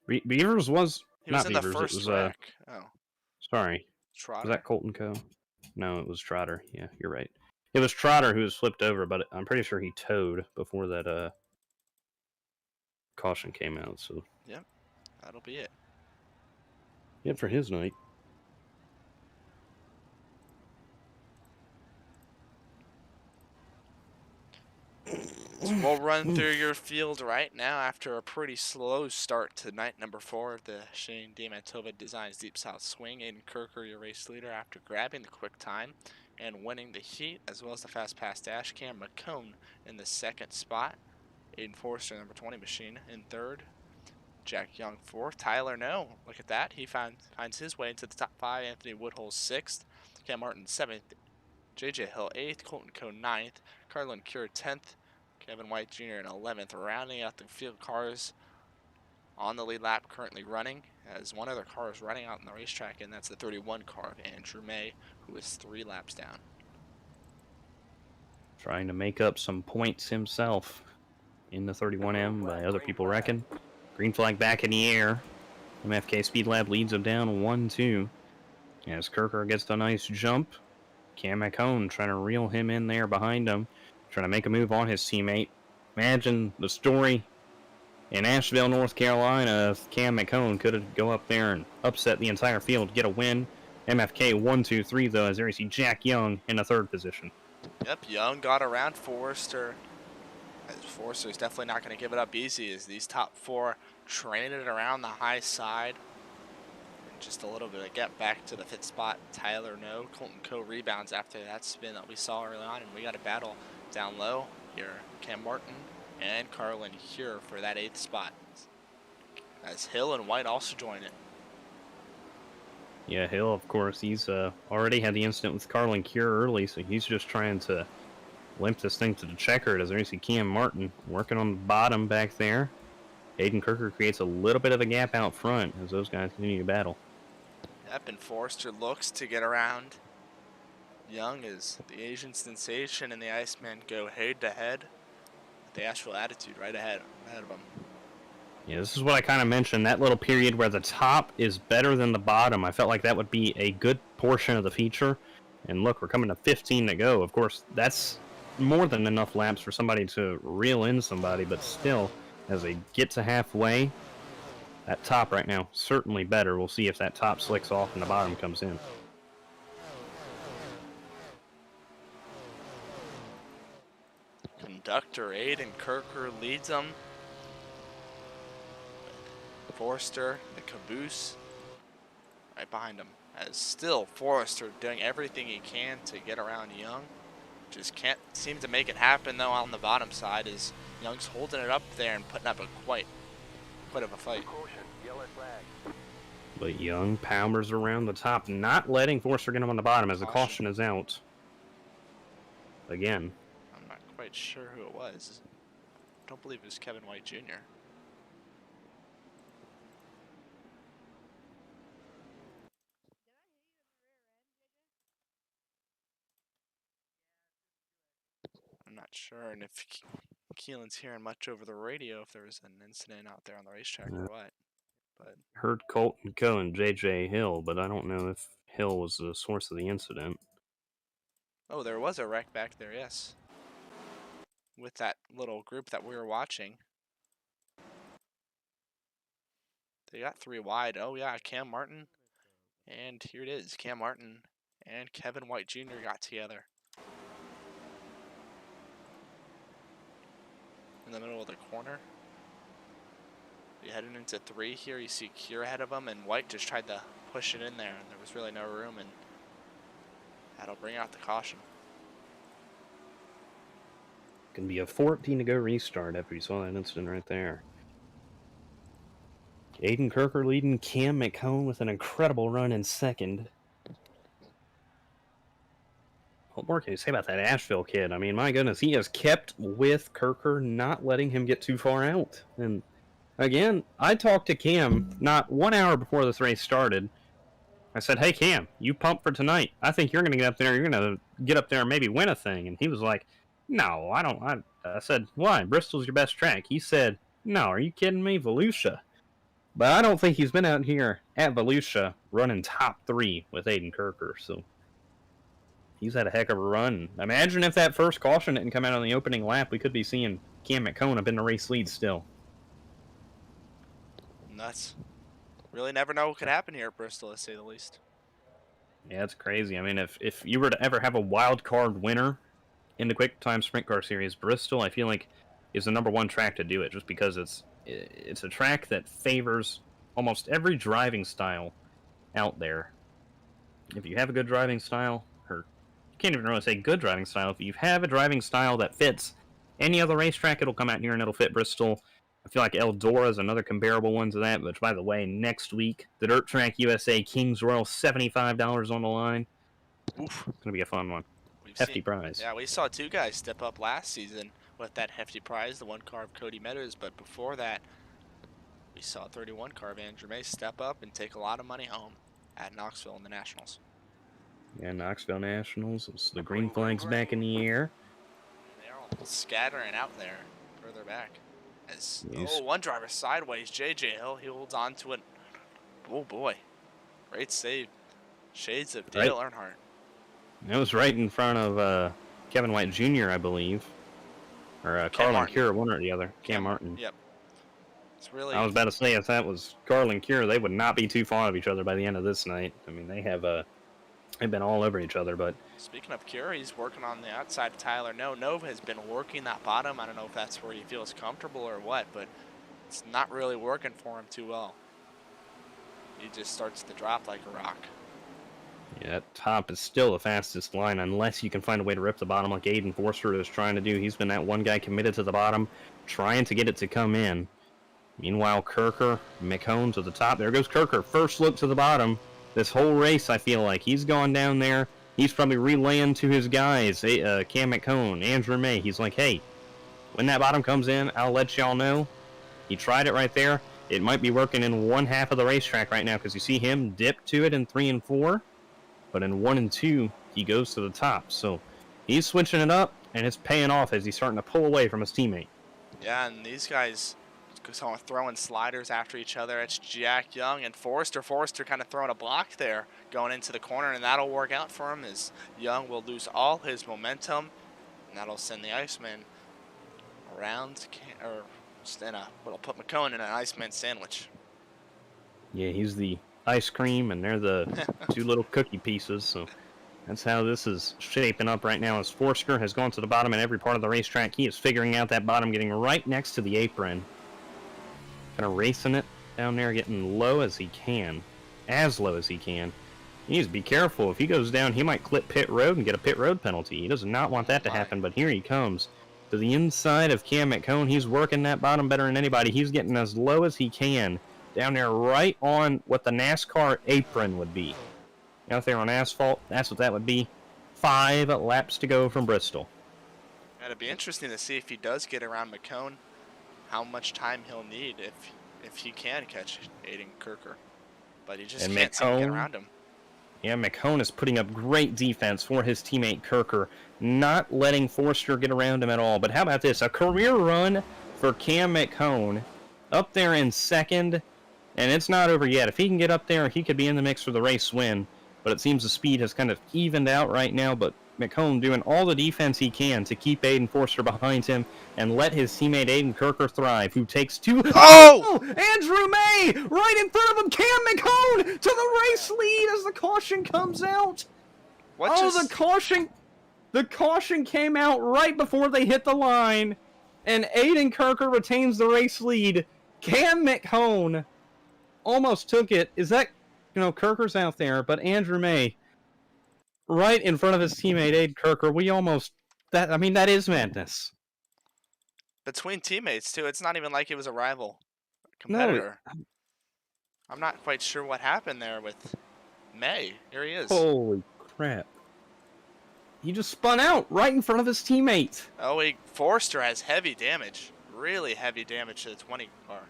Beavers was He was not in Beavers. the first it was wreck. Oh, sorry. Trotter. Was that Colton Co? No, it was Trotter. Yeah, you're right. It was Trotter who was flipped over, but I'm pretty sure he towed before that caution came out. So Yep, that'll be it. yeah, for his night. So we'll run through your field right now after a pretty slow start to night number 4 of the Shane DiMantova Designs Deep South Swing. Aiden Kirker, your race leader, after grabbing the quick time and winning the heat, as well as the Fastpass Dash. Cam McCone in the second spot. Aiden Forster, number 20 machine, in third. Jack Young 4th. Tyler No, look at that. He finds his way into the top 5. Anthony Woodhull 6th. Cam Martin 7th. JJ Hill 8th. Colton Co 9th. Carlin Cure 10th. Kevin White Jr. in 11th, rounding out the field cars on the lead lap currently running, as one other car is running out on the racetrack, and that's the 31 car of Andrew May, who is 3 laps down. trying to make up some points himself in the 31M by other people reckon. Green flag back in the air. MFK Speed Lab leads him down 1-2. As Kirker gets a nice jump. Cam McCone trying to reel him in there behind him. Trying to make a move on his teammate. Imagine the story in Asheville, North Carolina, if Cam McCone could go up there and upset the entire field, get a win. MFK 1-2-3 though, as there you see Jack Young in the 3rd position. Yep, Young got around Forrester. Forrester's definitely not going to give it up easy as these top 4 training it around the high side. And just a little bit of get back to the fit spot. Tyler no. Colton Co rebounds after that spin that we saw early on. And we got a battle down low here. Cam Martin and Carlin here for that 8th spot. As Hill and White also join it. Yeah, Hill, of course, he's already had the incident with Carlin Cure early, so he's just trying to limp this thing to the checkered as there you see Cam Martin working on the bottom back there. Aiden Kirker creates a little bit of a gap out front as those guys continue to battle. Yep, and Forrester looks to get around Young as the Asian sensation and the Iceman go head-to-head. The Asheville attitude right ahead of them. Yeah, this is what I kind of mentioned, that little period where the top is better than the bottom. I felt like that would be a good portion of the feature. And look, we're coming to 15 to go. Of course, that's more than enough laps for somebody to reel in somebody, but still, as they get to halfway, that top right now, certainly better. We'll see if that top slicks off and the bottom comes in. Conductor Aiden Kirker leads them. Forrester, the caboose, right behind him. As still Forrester doing everything he can to get around Young. Just can't seem to make it happen though on the bottom side as Young's holding it up there and putting up a quite of a fight. But Young powers around the top, not letting Forrester get him on the bottom as the caution is out. Again. I'm not quite sure who it was. I don't believe it was Kevin White Jr. I'm not sure, and if Keelan's hearing much over the radio, if there was an incident out there on the racetrack or what. But heard Colton Co and JJ Hill, but I don't know if Hill was the source of the incident. oh, there was a wreck back there, yes. With that little group that we were watching. They got 3 wide. Oh yeah, Cam Martin. And here it is. Cam Martin and Kevin White Jr. got together. In the middle of the corner. We heading into 3 here. You see Cure ahead of him, and White just tried to push it in there, and there was really no room, and that'll bring out the caution. Gonna be a 14 to go restart after you saw that incident right there. Aiden Kirker leading Cam McCone with an incredible run in 2nd. What more can you say about that Asheville kid? I mean, my goodness, he has kept with Kirker, not letting him get too far out. And again, I talked to Cam not 1 hour before this race started. I said, hey, Cam, you pumped for tonight. I think you're going to get up there. You're going to get up there and maybe win a thing. And he was like, no, I don't. I said, why? Bristol's your best track. He said, no, are you kidding me? Volusia. But I don't think he's been out here at Volusia running top 3 with Aiden Kirker. So he's had a heck of a run. Imagine if that first caution didn't come out on the opening lap. We could be seeing Cam McCone up in the race lead still. Nuts. Really never know what could happen here at Bristol, to say the least. Yeah, it's crazy. I mean, if you were to ever have a wild card winner in the Quicktime Sprint Car Series, Bristol, I feel like, is the #1 track to do it, just because it's a track that favors almost every driving style out there. If you have a good driving style, or you can't even really say good driving style, if you have a driving style that fits any other racetrack, it'll come out here and it'll fit Bristol. I feel like Eldora is another comparable one to that, which, by the way, next week, the Dirt Track USA Kings Royal, $75 on the line. Oof, it's going to be a fun one. Hefty prize. Yeah, we saw 2 guys step up last season with that hefty prize, the 1 car of Cody Meadows, but before that, we saw 31 car of Andrew May step up and take a lot of money home at Knoxville in the Nationals. Yeah, Knoxville Nationals. It's the green flag's back in the air. scattering out there further back. As Yes. one driver sideways, JJ Hill, he holds on to it. Oh boy, great save. Shades of Dale Earnhardt. It was right in front of Kevin White Jr., I believe. Or Carlin Cure, one or the other. Cam Martin. Yep. It's really. I was about to say, if that was Carlin Cure, they would not be too fond of each other by the end of this night. I mean, they have they've been all over each other, but. Speaking of Cure, he's working on the outside of Tyler. Nova has been working that bottom. I don't know if that's where he feels comfortable or what, but it's not really working for him too well. He just starts to drop like a rock. Yeah, that top is still the fastest line, unless you can find a way to rip the bottom like Aiden Forster is trying to do. He's been that one guy committed to the bottom, trying to get it to come in. Meanwhile, Kirker, McCone to the top. There goes Kirker. First look to the bottom. This whole race, I feel like. He's gone down there. He's probably relaying to his guys, Cam McCone, Andrew May. He's like, hey, when that bottom comes in, I'll let y'all know. He tried it right there. It might be working in one half of the racetrack right now because you see him dip to it in 3 and 4. But in 1 and 2, he goes to the top. So he's switching it up, and it's paying off as he's starting to pull away from his teammate. Yeah, and these guys throwing sliders after each other. It's Jack Young and Forrester. Forrester kind of throwing a block there going into the corner, and that'll work out for him as Young will lose all his momentum, and that'll send the Iceman around, or just in it'll put McCone in an Iceman sandwich. Yeah, he's the ice cream, and they're the 2 little cookie pieces, so that's how this is shaping up right now as Forster has gone to the bottom in every part of the racetrack. He is figuring out that bottom, getting right next to the apron. Kind of racing it down there, getting low as he can. As low as he can. He needs to be careful. If he goes down, he might clip pit road and get a pit road penalty. He does not want that to happen, but here he comes. To the inside of Cam McCone. He's working that bottom better than anybody. He's getting as low as he can. Down there right on what the NASCAR apron would be. Out there on asphalt, that's what that would be. 5 laps to go from Bristol. It'll be interesting to see if he does get around McCone, how much time he'll need if he can catch Aiden Kirker. But he just can't seem to get around him. Yeah, McCone is putting up great defense for his teammate Kirker, not letting Forster get around him at all. But how about this? A career run for Cam McCone up there in second, and it's not over yet. If he can get up there, he could be in the mix for the race win. But it seems the speed has kind of evened out right now, but McCone doing all the defense he can to keep Aiden Forster behind him and let his teammate Aiden Kirker thrive, who takes 2. Oh! Andrew May! Right in front of him! Cam McCone to the race lead as the caution comes out! The caution came out right before they hit the line, and Aiden Kirker retains the race lead. Cam McCone almost took it. Is that, Kirker's out there, but Andrew May right in front of his teammate Aiden Kirker. That is madness. Between teammates too. It's not even like it was a rival competitor. No. I'm not quite sure what happened there with May. Here he is. Holy crap. He just spun out right in front of his teammate. Oh, Forster has heavy damage. Really heavy damage to the 20 car.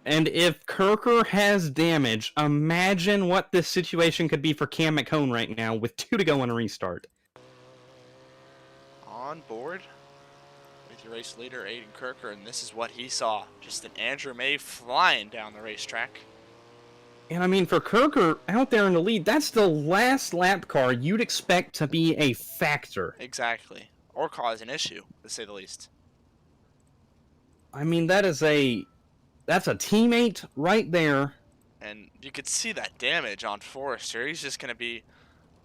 And if Kirker has damage, imagine what this situation could be for Cam McCone right now with 2 to go on a restart. On board with your race leader, Aiden Kirker, and this is what he saw. Just an Andrew May flying down the racetrack. And for Kirker out there in the lead, that's the last lap car you'd expect to be a factor. Exactly. Or cause an issue, to say the least. That's a teammate right there. And you could see that damage on Forrester. He's just going to be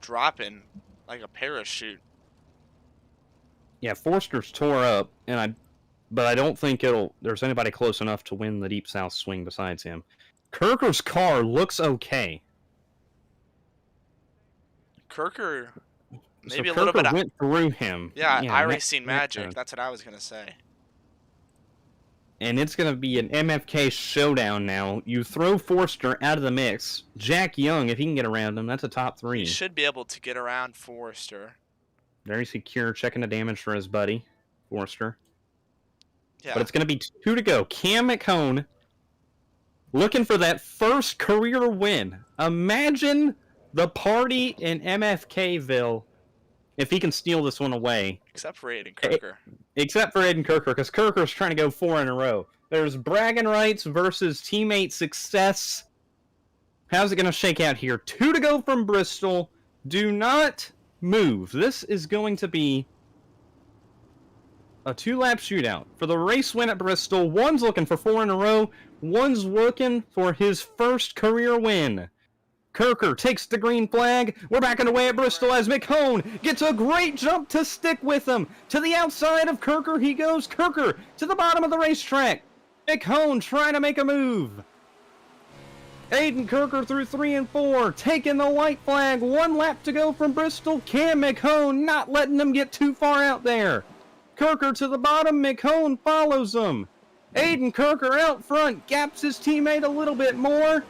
dropping like a parachute. Yeah, Forster's tore up, but I don't think there's anybody close enough to win the Deep South swing besides him. Kirker's car looks okay. Kirker, maybe so a little bit. Went through him. Yeah, iRacing magic. That's what I was going to say. And it's going to be an MFK showdown now. You throw Forster out of the mix. Jack Young, if he can get around him, that's a top 3. He should be able to get around Forster. Very secure, checking the damage for his buddy, Forster. Yeah. But it's going to be 2 to go. Cam McCone looking for that first career win. Imagine the party in MFKville if he can steal this one away. Except for Aiden Kirker. Except for Aiden Kirker, because Kirker's trying to go 4 in a row. There's bragging rights versus teammate success. How's it going to shake out here? 2 to go from Bristol. Do not move. This is going to be a 2-lap shootout. For the race win at Bristol, one's looking for 4 in a row. One's looking for his first career win. Kirker takes the green flag. We're backing away at Bristol as McHone gets a great jump to stick with him. To the outside of Kirker he goes. Kirker to the bottom of the racetrack. McHone trying to make a move. Aiden Kirker through 3 and 4, taking the white flag. 1 lap to go from Bristol. Cam McHone not letting them get too far out there. Kirker to the bottom. McHone follows him. Aiden Kirker out front, gaps his teammate a little bit more.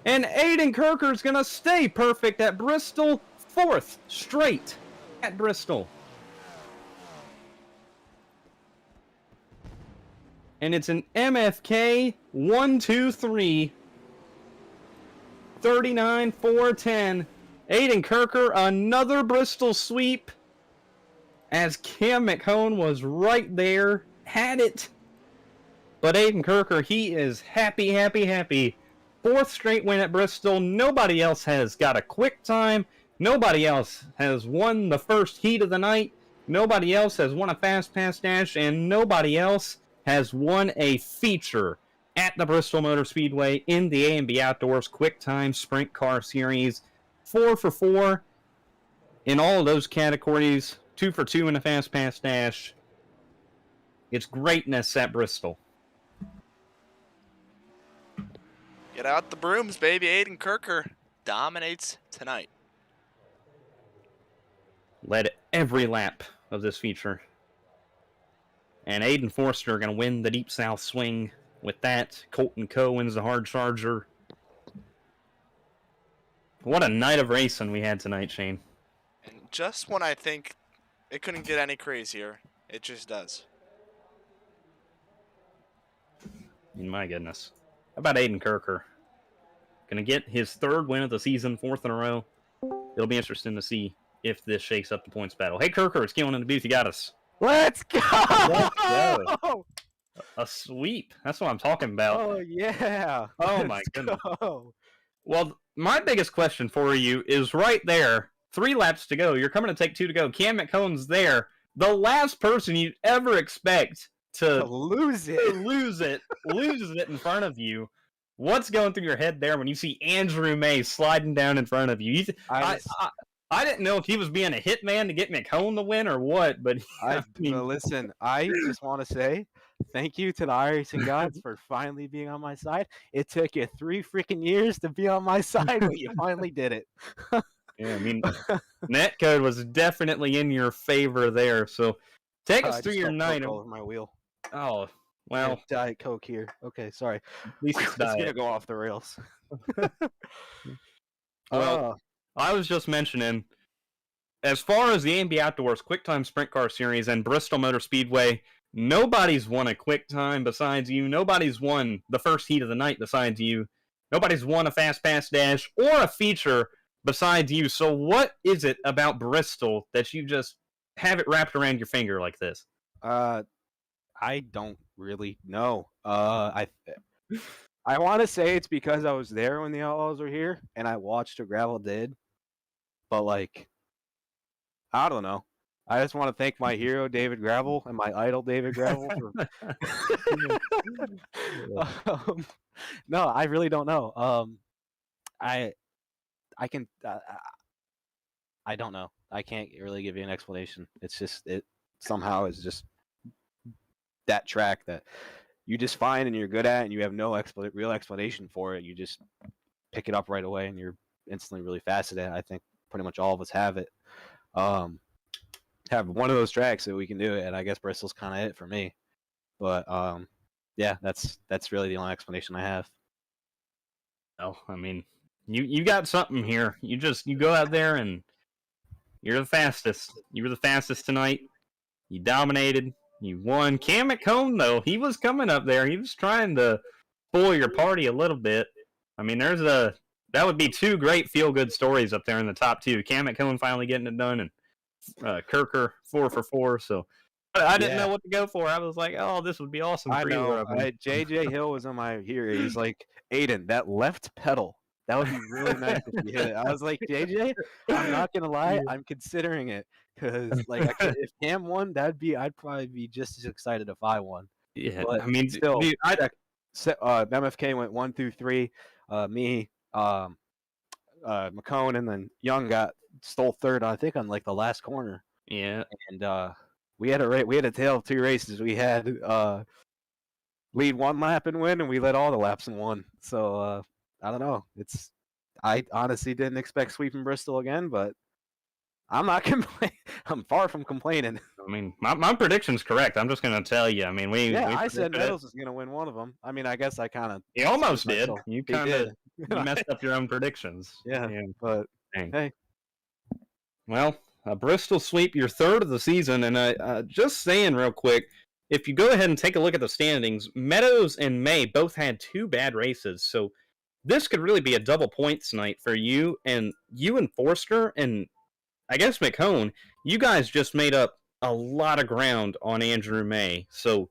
And Aiden Kirker's going to stay perfect at Bristol. 4th straight at Bristol. And it's an MFK 1-2-3. 39-4-10. Aiden Kirker, another Bristol sweep. As Cam McHone was right there, had it. But Aiden Kirker, he is happy, happy, happy. 4th straight win at Bristol. Nobody else has got a quick time. Nobody else has won the first heat of the night. Nobody else has won a Fastpass Dash. And nobody else has won a feature at the Bristol Motor Speedway in the A&B Outdoors Quicktime Sprint Car Series. 4 for 4 in all of those categories. 2 for 2 in a Fastpass Dash. It's greatness at Bristol. Get out the brooms, baby. Aiden Kirker dominates tonight. Led every lap of this feature. And Aiden Forster are going to win the Deep South Swing. With that, Colton Coe wins the Hard Charger. What a night of racing we had tonight, Shane. And just when I think it couldn't get any crazier, it just does. My goodness. How about Aiden Kirker? Gonna get his 3rd win of the season, 4th in a row. It'll be interesting to see if this shakes up the points battle. Hey, Kirker, it's Kelan in the booth. You got us. Let's go! Let's go. A sweep. That's what I'm talking about. Oh, yeah. Oh, my Let's goodness. go. Well, my biggest question for you is right there. 3 laps to go. You're coming to take 2 to go. Cam McHone's there. The last person you'd ever expect to lose it. loses it in front of you. What's going through your head there when you see Andrew May sliding down in front of you? I didn't know if he was being a hitman to get McHone to win or what, but listen, I just want to say thank you to the iRacing gods for finally being on my side. It took you 3 freaking years to be on my side, but you finally did it. Yeah, I mean, netcode was definitely in your favor there. So take us through your night. Over my wheel. Oh, well, Diet Coke here. Okay, sorry. at least it's It's gonna diet. go off the rails. Well, I was just mentioning, as far as the A&B Outdoors Quicktime Sprint Car Series and Bristol Motor Speedway, nobody's won a Quicktime besides you. Nobody's won the first heat of the night besides you. Nobody's won a Fastpass Dash or a feature besides you. So what is it about Bristol that you just have it wrapped around your finger like this? I don't really know. I want to say it's because I was there when the Outlaws were here and I watched what Gravel did, but like, I don't know. I just want to thank my hero David Gravel and my idol David Gravel for. No, I really don't know. I don't know. I can't really give you an explanation. It's just it somehow is just that track that you just find and you're good at, and you have no real explanation for it. You just pick it up right away, and you're instantly really fast at it. I think pretty much all of us have it. Have one of those tracks that we can do it, and I guess Bristol's kind of it for me. But yeah, that's really the only explanation I have. Oh, I mean, you got something here. You go out there and you're the fastest. You were the fastest tonight. You dominated. You won. Cam McHone, though, he was coming up there. He was trying to spoil your party a little bit. I mean, that would be 2 great feel-good stories up there in the top 2. Cam McHone finally getting it done, and Kirker 4 for 4. So I didn't Yeah. know what to go for. I was like, oh, this would be awesome I for either know. of them. JJ Hill was on my here. He's like, Aiden, that left pedal. That would be really nice if you hit it. I was like, JJ, I'm not gonna lie, I'm considering it because like if Cam won, I'd probably be just as excited if I won. Yeah, But I mean, still, dude, MFK went 1 through 3. Me, McCone, and then Young stole third. I think on like the last corner. yeah, And we had a tale of 2 races. We had lead 1 lap and win, and we led all the laps and won. So I don't know. I honestly didn't expect sweeping Bristol again, but I'm not complaining. I'm far from complaining. I mean, my prediction's correct. I'm just gonna tell you. I mean, we I said predicted it. Meadows was gonna win one of them. I mean, I guess I kind of. He almost did. myself. You He kind of did. you messed up your own predictions. Yeah, but Dang. hey. Well, a Bristol sweep, your 3rd of the season, and just saying real quick, if you go ahead and take a look at the standings, Meadows and May both had 2 bad races, so this could really be a double points night for you and Forster, and I guess McCone. You guys just made up a lot of ground on Andrew May, so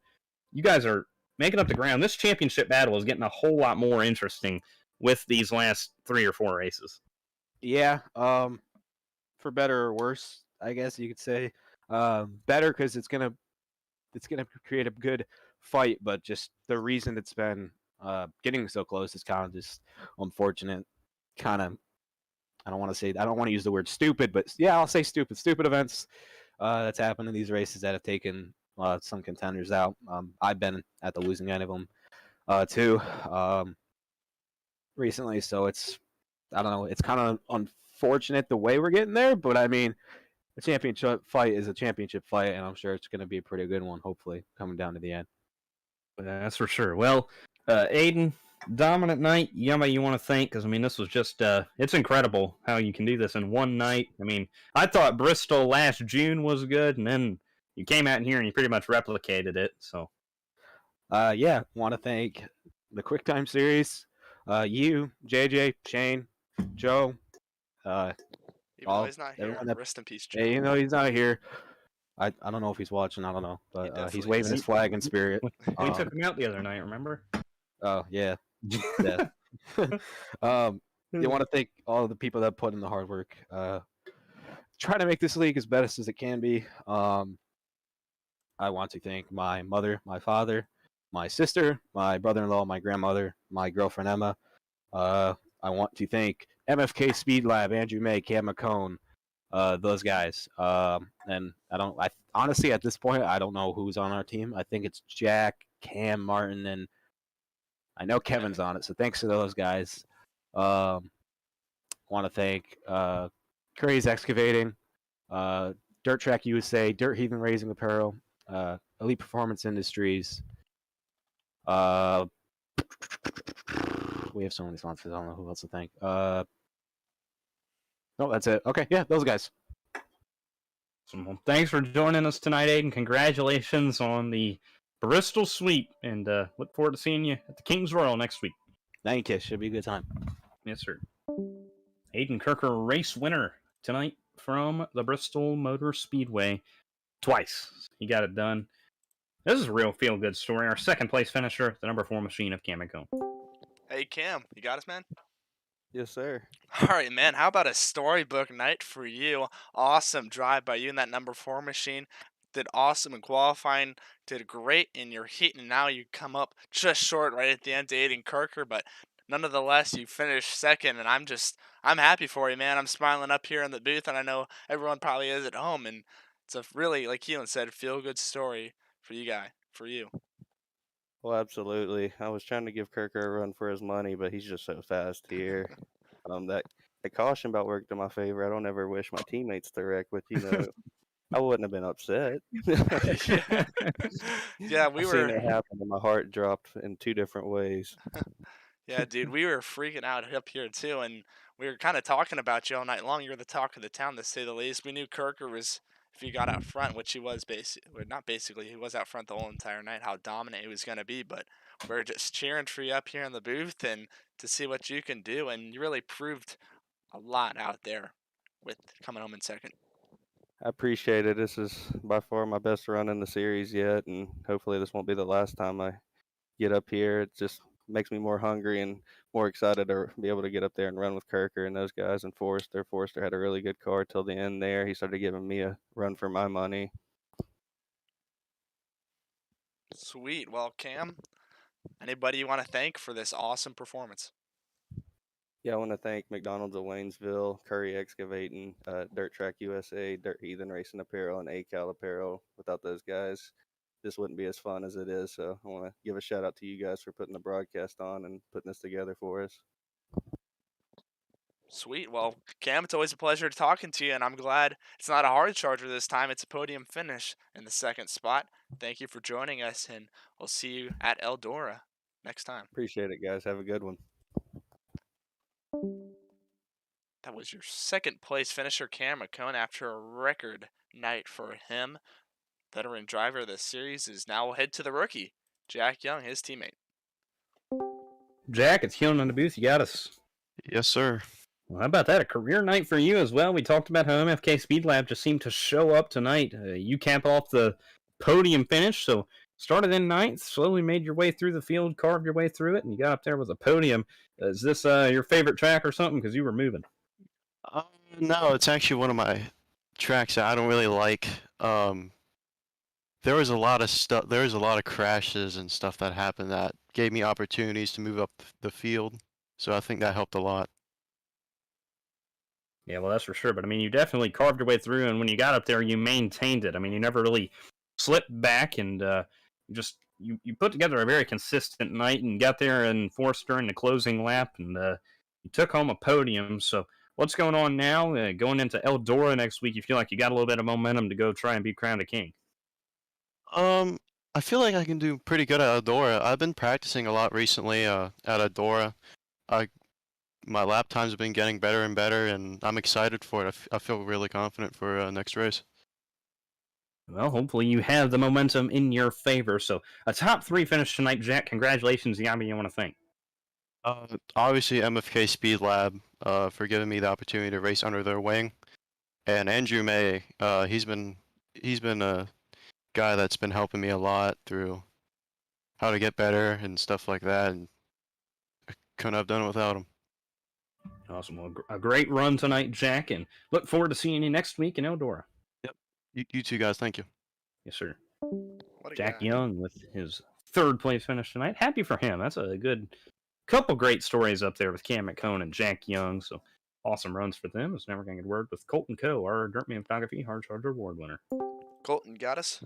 you guys are making up the ground. This championship battle is getting a whole lot more interesting with these last 3 or 4 races. Yeah, for better or worse, I guess you could say. Better because it's gonna create a good fight, but just the reason it's been getting so close is kind of just unfortunate. Kind of, I don't want to use the word stupid, but yeah, I'll say stupid events that's happened in these races that have taken some contenders out. I've been at the losing end of them too recently, so I don't know. It's kind of unfortunate the way we're getting there, but I mean, a championship fight is a championship fight, and I'm sure it's going to be a pretty good one, hopefully, coming down to the end. That's for sure. Well, Aiden, dominant night. Yummy, you want to thank, because, I mean, this was just, it's incredible how you can do this in one night. I mean, I thought Bristol last June was good, and then you came out in here and you pretty much replicated it, so. Yeah, want to thank the Quicktime series, you, JJ, Shane, Joe, Even though he's not here, rest in peace, Joe. Hey, he's not here. I don't know if he's watching. I don't know, but he's waving his flag in spirit. We took him out the other night, remember? Oh yeah. Yeah. You want to thank all the people that put in the hard work. Try to make this league as best as it can be. I want to thank my mother, my father, my sister, my brother-in-law, my grandmother, my girlfriend Emma. I want to thank MFK Speed Lab, Andrew May, Cam McCone, those guys. And I honestly at this point I don't know who's on our team. I think it's Jack, Cam, Martin, and I know Kevin's on it. So thanks to those guys. Want to thank Curry's Excavating, Dirt Track USA, Dirt Heathen Raising Apparel, Elite Performance Industries. We have so many sponsors. I don't know who else to thank. No, that's it. Okay, yeah, those guys. Well, thanks for joining us tonight, Aiden. Congratulations on the Bristol sweep, and look forward to seeing you at the King's Royal next week. Thank you. Should be a good time. Yes, sir. Aiden Kirker, race winner tonight from the Bristol Motor Speedway. Twice. He got it done. This is a real feel-good story. Our second place finisher, the number 4 machine of Cam McCone. Hey, Cam, you got us, man? Yes, sir. All right, man. How about a storybook night for you? Awesome drive by you in that number 4 machine. Did awesome in qualifying. Did great in your heat, and now you come up just short right at the end to Aiden Kirker, but nonetheless, you finished second, and I'm happy for you, man. I'm smiling up here in the booth, and I know everyone probably is at home, and it's a really, like Kelan said, feel-good story for you. Well, absolutely. I was trying to give Kirker a run for his money, but he's just so fast here. That caution belt worked in my favor. I don't ever wish my teammates to wreck, but I wouldn't have been upset. Yeah, we were. Seen it happen, and my heart dropped in 2 different ways. Yeah, dude, we were freaking out up here too, and we were kind of talking about you all night long. You were the talk of the town, to say the least. We knew Kirker was, if he got out front, which he was he was out front the whole entire night, how dominant he was going to be, but we're just cheering for you up here in the booth and to see what you can do, and you really proved a lot out there with coming home in second. I appreciate it. This is by far my best run in the series yet, and hopefully this won't be the last time I get up here. It just makes me more hungry and more excited to be able to get up there and run with Kirker and those guys and Forrester. Forrester had a really good car till the end there. He started giving me a run for my money. Sweet. Well, Cam, anybody you want to thank for this awesome performance? Yeah, I want to thank McDonald's of Waynesville, Curry Excavating, Dirt Track USA, Dirt Heathen Racing Apparel, and ACAL Apparel. Without those guys, this wouldn't be as fun as it is. So I want to give a shout out to you guys for putting the broadcast on and putting this together for us. Sweet. Well, Cam, it's always a pleasure talking to you, and I'm glad it's not a hard charger this time. It's a podium finish in the second spot. Thank you for joining us, and we'll see you at Eldora next time. Appreciate it, guys. Have a good one. That was your second place finisher, Cam McCone, after a record night for him. Veteran driver of the series is now head to the rookie, Jack Young, his teammate. Jack, it's Kelan on the booth. You got us. Yes, sir. Well, how about that? A career night for you as well. We talked about how MFK Speed Lab just seemed to show up tonight. You cap off the podium finish, so started in ninth, slowly made your way through the field, carved your way through it, and you got up there with a podium. Is this your favorite track or something? Because you were moving. No, it's actually one of my tracks that I don't really like. There was a lot of stuff. There was a lot of crashes and stuff that happened that gave me opportunities to move up the field. So I think that helped a lot. Yeah, well, that's for sure. But I mean, you definitely carved your way through, and when you got up there, you maintained it. I mean, you never really slipped back, and you put together a very consistent night, and got there and forced during the closing lap, and you took home a podium. So what's going on now? Going into Eldora next week, you feel like you got a little bit of momentum to go try and be crowned a king. I feel like I can do pretty good at Eldora. I've been practicing a lot recently at Eldora. My lap times have been getting better and better, and I'm excited for it. I feel really confident for next race. Well, hopefully you have the momentum in your favor. So a top 3 finish tonight, Jack. Congratulations. You want to thank? Obviously MFK Speed Lab for giving me the opportunity to race under their wing, and Andrew May. He's been a guy that's been helping me a lot through how to get better and stuff like that, and I couldn't have done it without him. Awesome. Well, a great run tonight, Jack, and look forward to seeing you next week in Eldora. Yep. You two guys, thank you. Yes, sir. What a Jack guy. Young with his 3rd place finish tonight. Happy for him. That's a good couple great stories up there with Cam McCone and Jack Young. So awesome runs for them. It's never going to get word with Colton Coe, our Dirtman Photography Hard Charger Award winner. Colton, got us?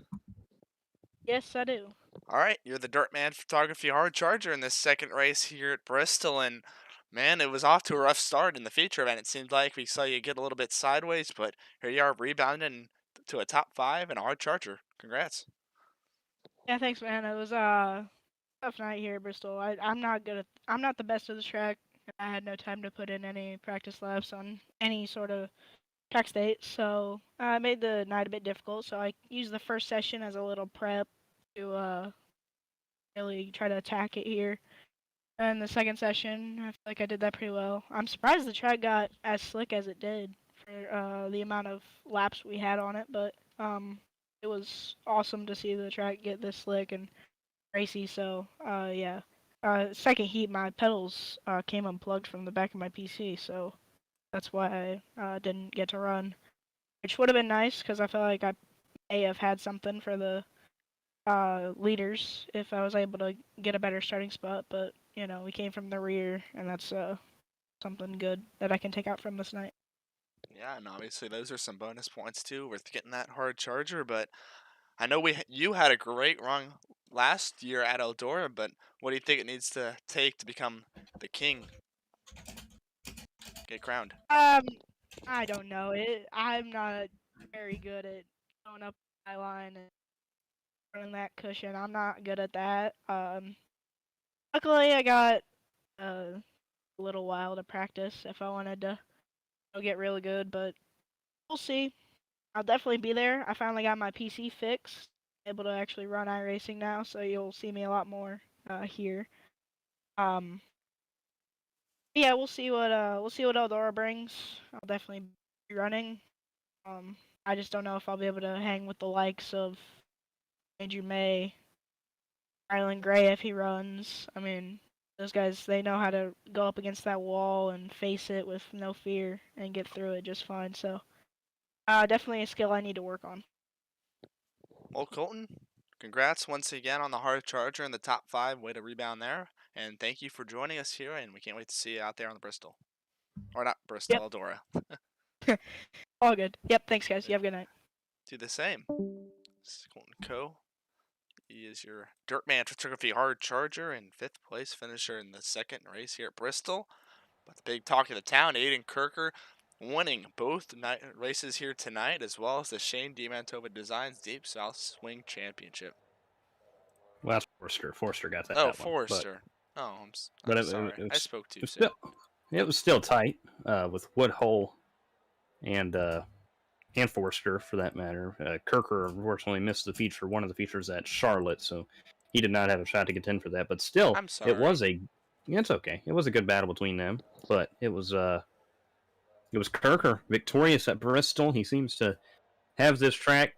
Yes, I do. All right, you're the Dirtman Photography Hard Charger in this second race here at Bristol, and man, it was off to a rough start in the feature event. It seemed like we saw you get a little bit sideways, but here you are rebounding to a top 5 and a hard charger. Congrats. Yeah, thanks, man. It was tough night here at Bristol. I'm not the best of the track. I had no time to put in any practice laps on any sort of track state, so I made the night a bit difficult. So I used the first session as a little prep to really try to attack it here. And the second session, I feel like I did that pretty well. I'm surprised the track got as slick as it did for the amount of laps we had on it, but it was awesome to see the track get this slick and racy. So yeah. Second heat, my pedals came unplugged from the back of my PC, so that's why I didn't get to run, which would have been nice because I felt like I may have had something for the leaders if I was able to get a better starting spot. But you know, we came from the rear, and that's something good that I can take out from this night. Yeah, and obviously those are some bonus points too with getting that hard charger. But I know you had a great run last year at Eldora, but what do you think it needs to take to become the king? Get crowned. I don't know. I'm not very good at going up my line and running that cushion. I'm not good at that. Luckily, I got a little while to practice if I wanted to get really good, but we'll see. I'll definitely be there. I finally got my PC fixed, able to actually run iRacing now, so you'll see me a lot more here. Yeah, we'll see what Eldora brings. I'll definitely be running. I just don't know if I'll be able to hang with the likes of Andrew May, Rylan Gray if he runs. I mean, those guys, they know how to go up against that wall and face it with no fear and get through it just fine. So, definitely a skill I need to work on. Well, Colton, congrats once again on the hard charger in the top 5. Way to rebound there. And thank you for joining us here, and we can't wait to see you out there on the Bristol. Or not Bristol, Yep. Eldora. All good. Yep, thanks, guys. You have a good night. Do the same. This is Colton Coe. He is your Dirtman Photography hard charger and 5th place finisher in the 2nd race here at Bristol. But the big talk of the town, Aiden Kirker winning both races here tonight, as well as the Shane DiMantova Designs Deep South Swing Championship. Well, that's Forster. Forster got that. Oh, that Forster. I'm sorry. I spoke too soon. It was still tight with Woodhull and Forster, for that matter. Kirker unfortunately missed the feature, one of the features at Charlotte, so he did not have a shot to contend for that. But still, I'm sorry. it's okay. It was a good battle between them, but it was Kirker victorious at Bristol. He seems to have this track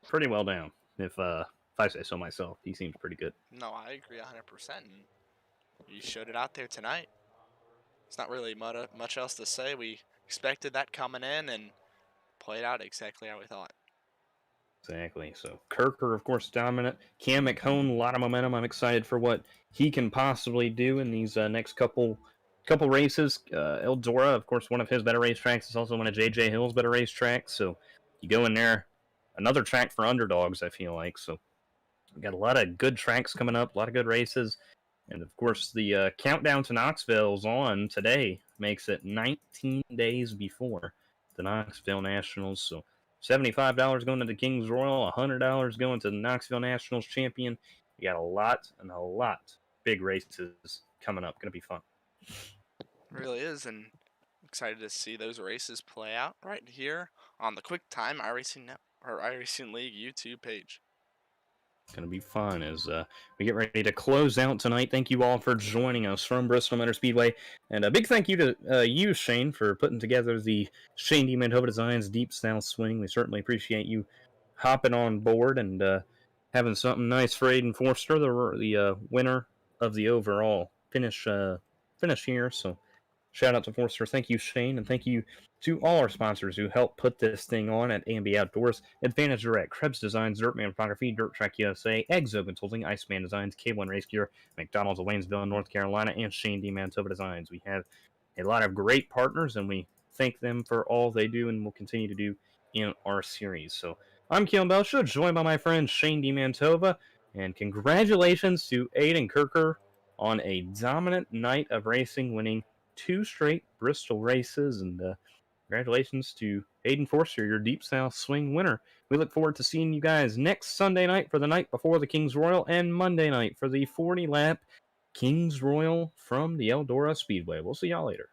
pretty well down. If I say so myself, he seems pretty good. No, I agree 100%. And you showed it out there tonight. It's not really much else to say. We expected that coming in and played out exactly how we thought. Exactly. So Kirker, of course, dominant. Cam McHone, a lot of momentum. I'm excited for what he can possibly do in these next couple races. Eldora, of course, one of his better racetracks. Is also one of JJ Hill's better racetracks. So you go in there, another track for underdogs, I feel like. So we got a lot of good tracks coming up, a lot of good races. And, of course, the countdown to Knoxville's on today. Makes it 19 days before the Knoxville Nationals. So $75 going to the Kings Royal, $100 going to the Knoxville Nationals champion. You got a lot big races coming up. Going to be fun. It really is, and excited to see those races play out right here on the Quicktime iRacing League YouTube page. It's going to be fun as we get ready to close out tonight. Thank you all for joining us from Bristol Motor Speedway. And a big thank you to you, Shane, for putting together the Shane DiMantova Designs Deep South Swing. We certainly appreciate you hopping on board and having something nice for Aiden Forster, the winner of the overall finish here. So shout out to Forster. Thank you, Shane, and thank you to all our sponsors who helped put this thing on at A&B Outdoors: Advantage Direct, Krebs Designs, Dirtman Photography, Dirt Track USA, Exo Consulting, Iceman Designs, K1 Race Gear, McDonald's of Waynesville, North Carolina, and Shane DiMantova Designs. We have a lot of great partners, and we thank them for all they do and will continue to do in our series. So I'm Kelan Belsha, joined by my friend Shane DiMantova, and congratulations to Aiden Kirker on a dominant night of racing, winning 2 straight Bristol races, and congratulations to Aiden Forster, your Deep South Swing winner. We look forward to seeing you guys next Sunday night for the night before the Kings Royal, and Monday night for the 40-lap Kings Royal from the Eldora Speedway. We'll see y'all later.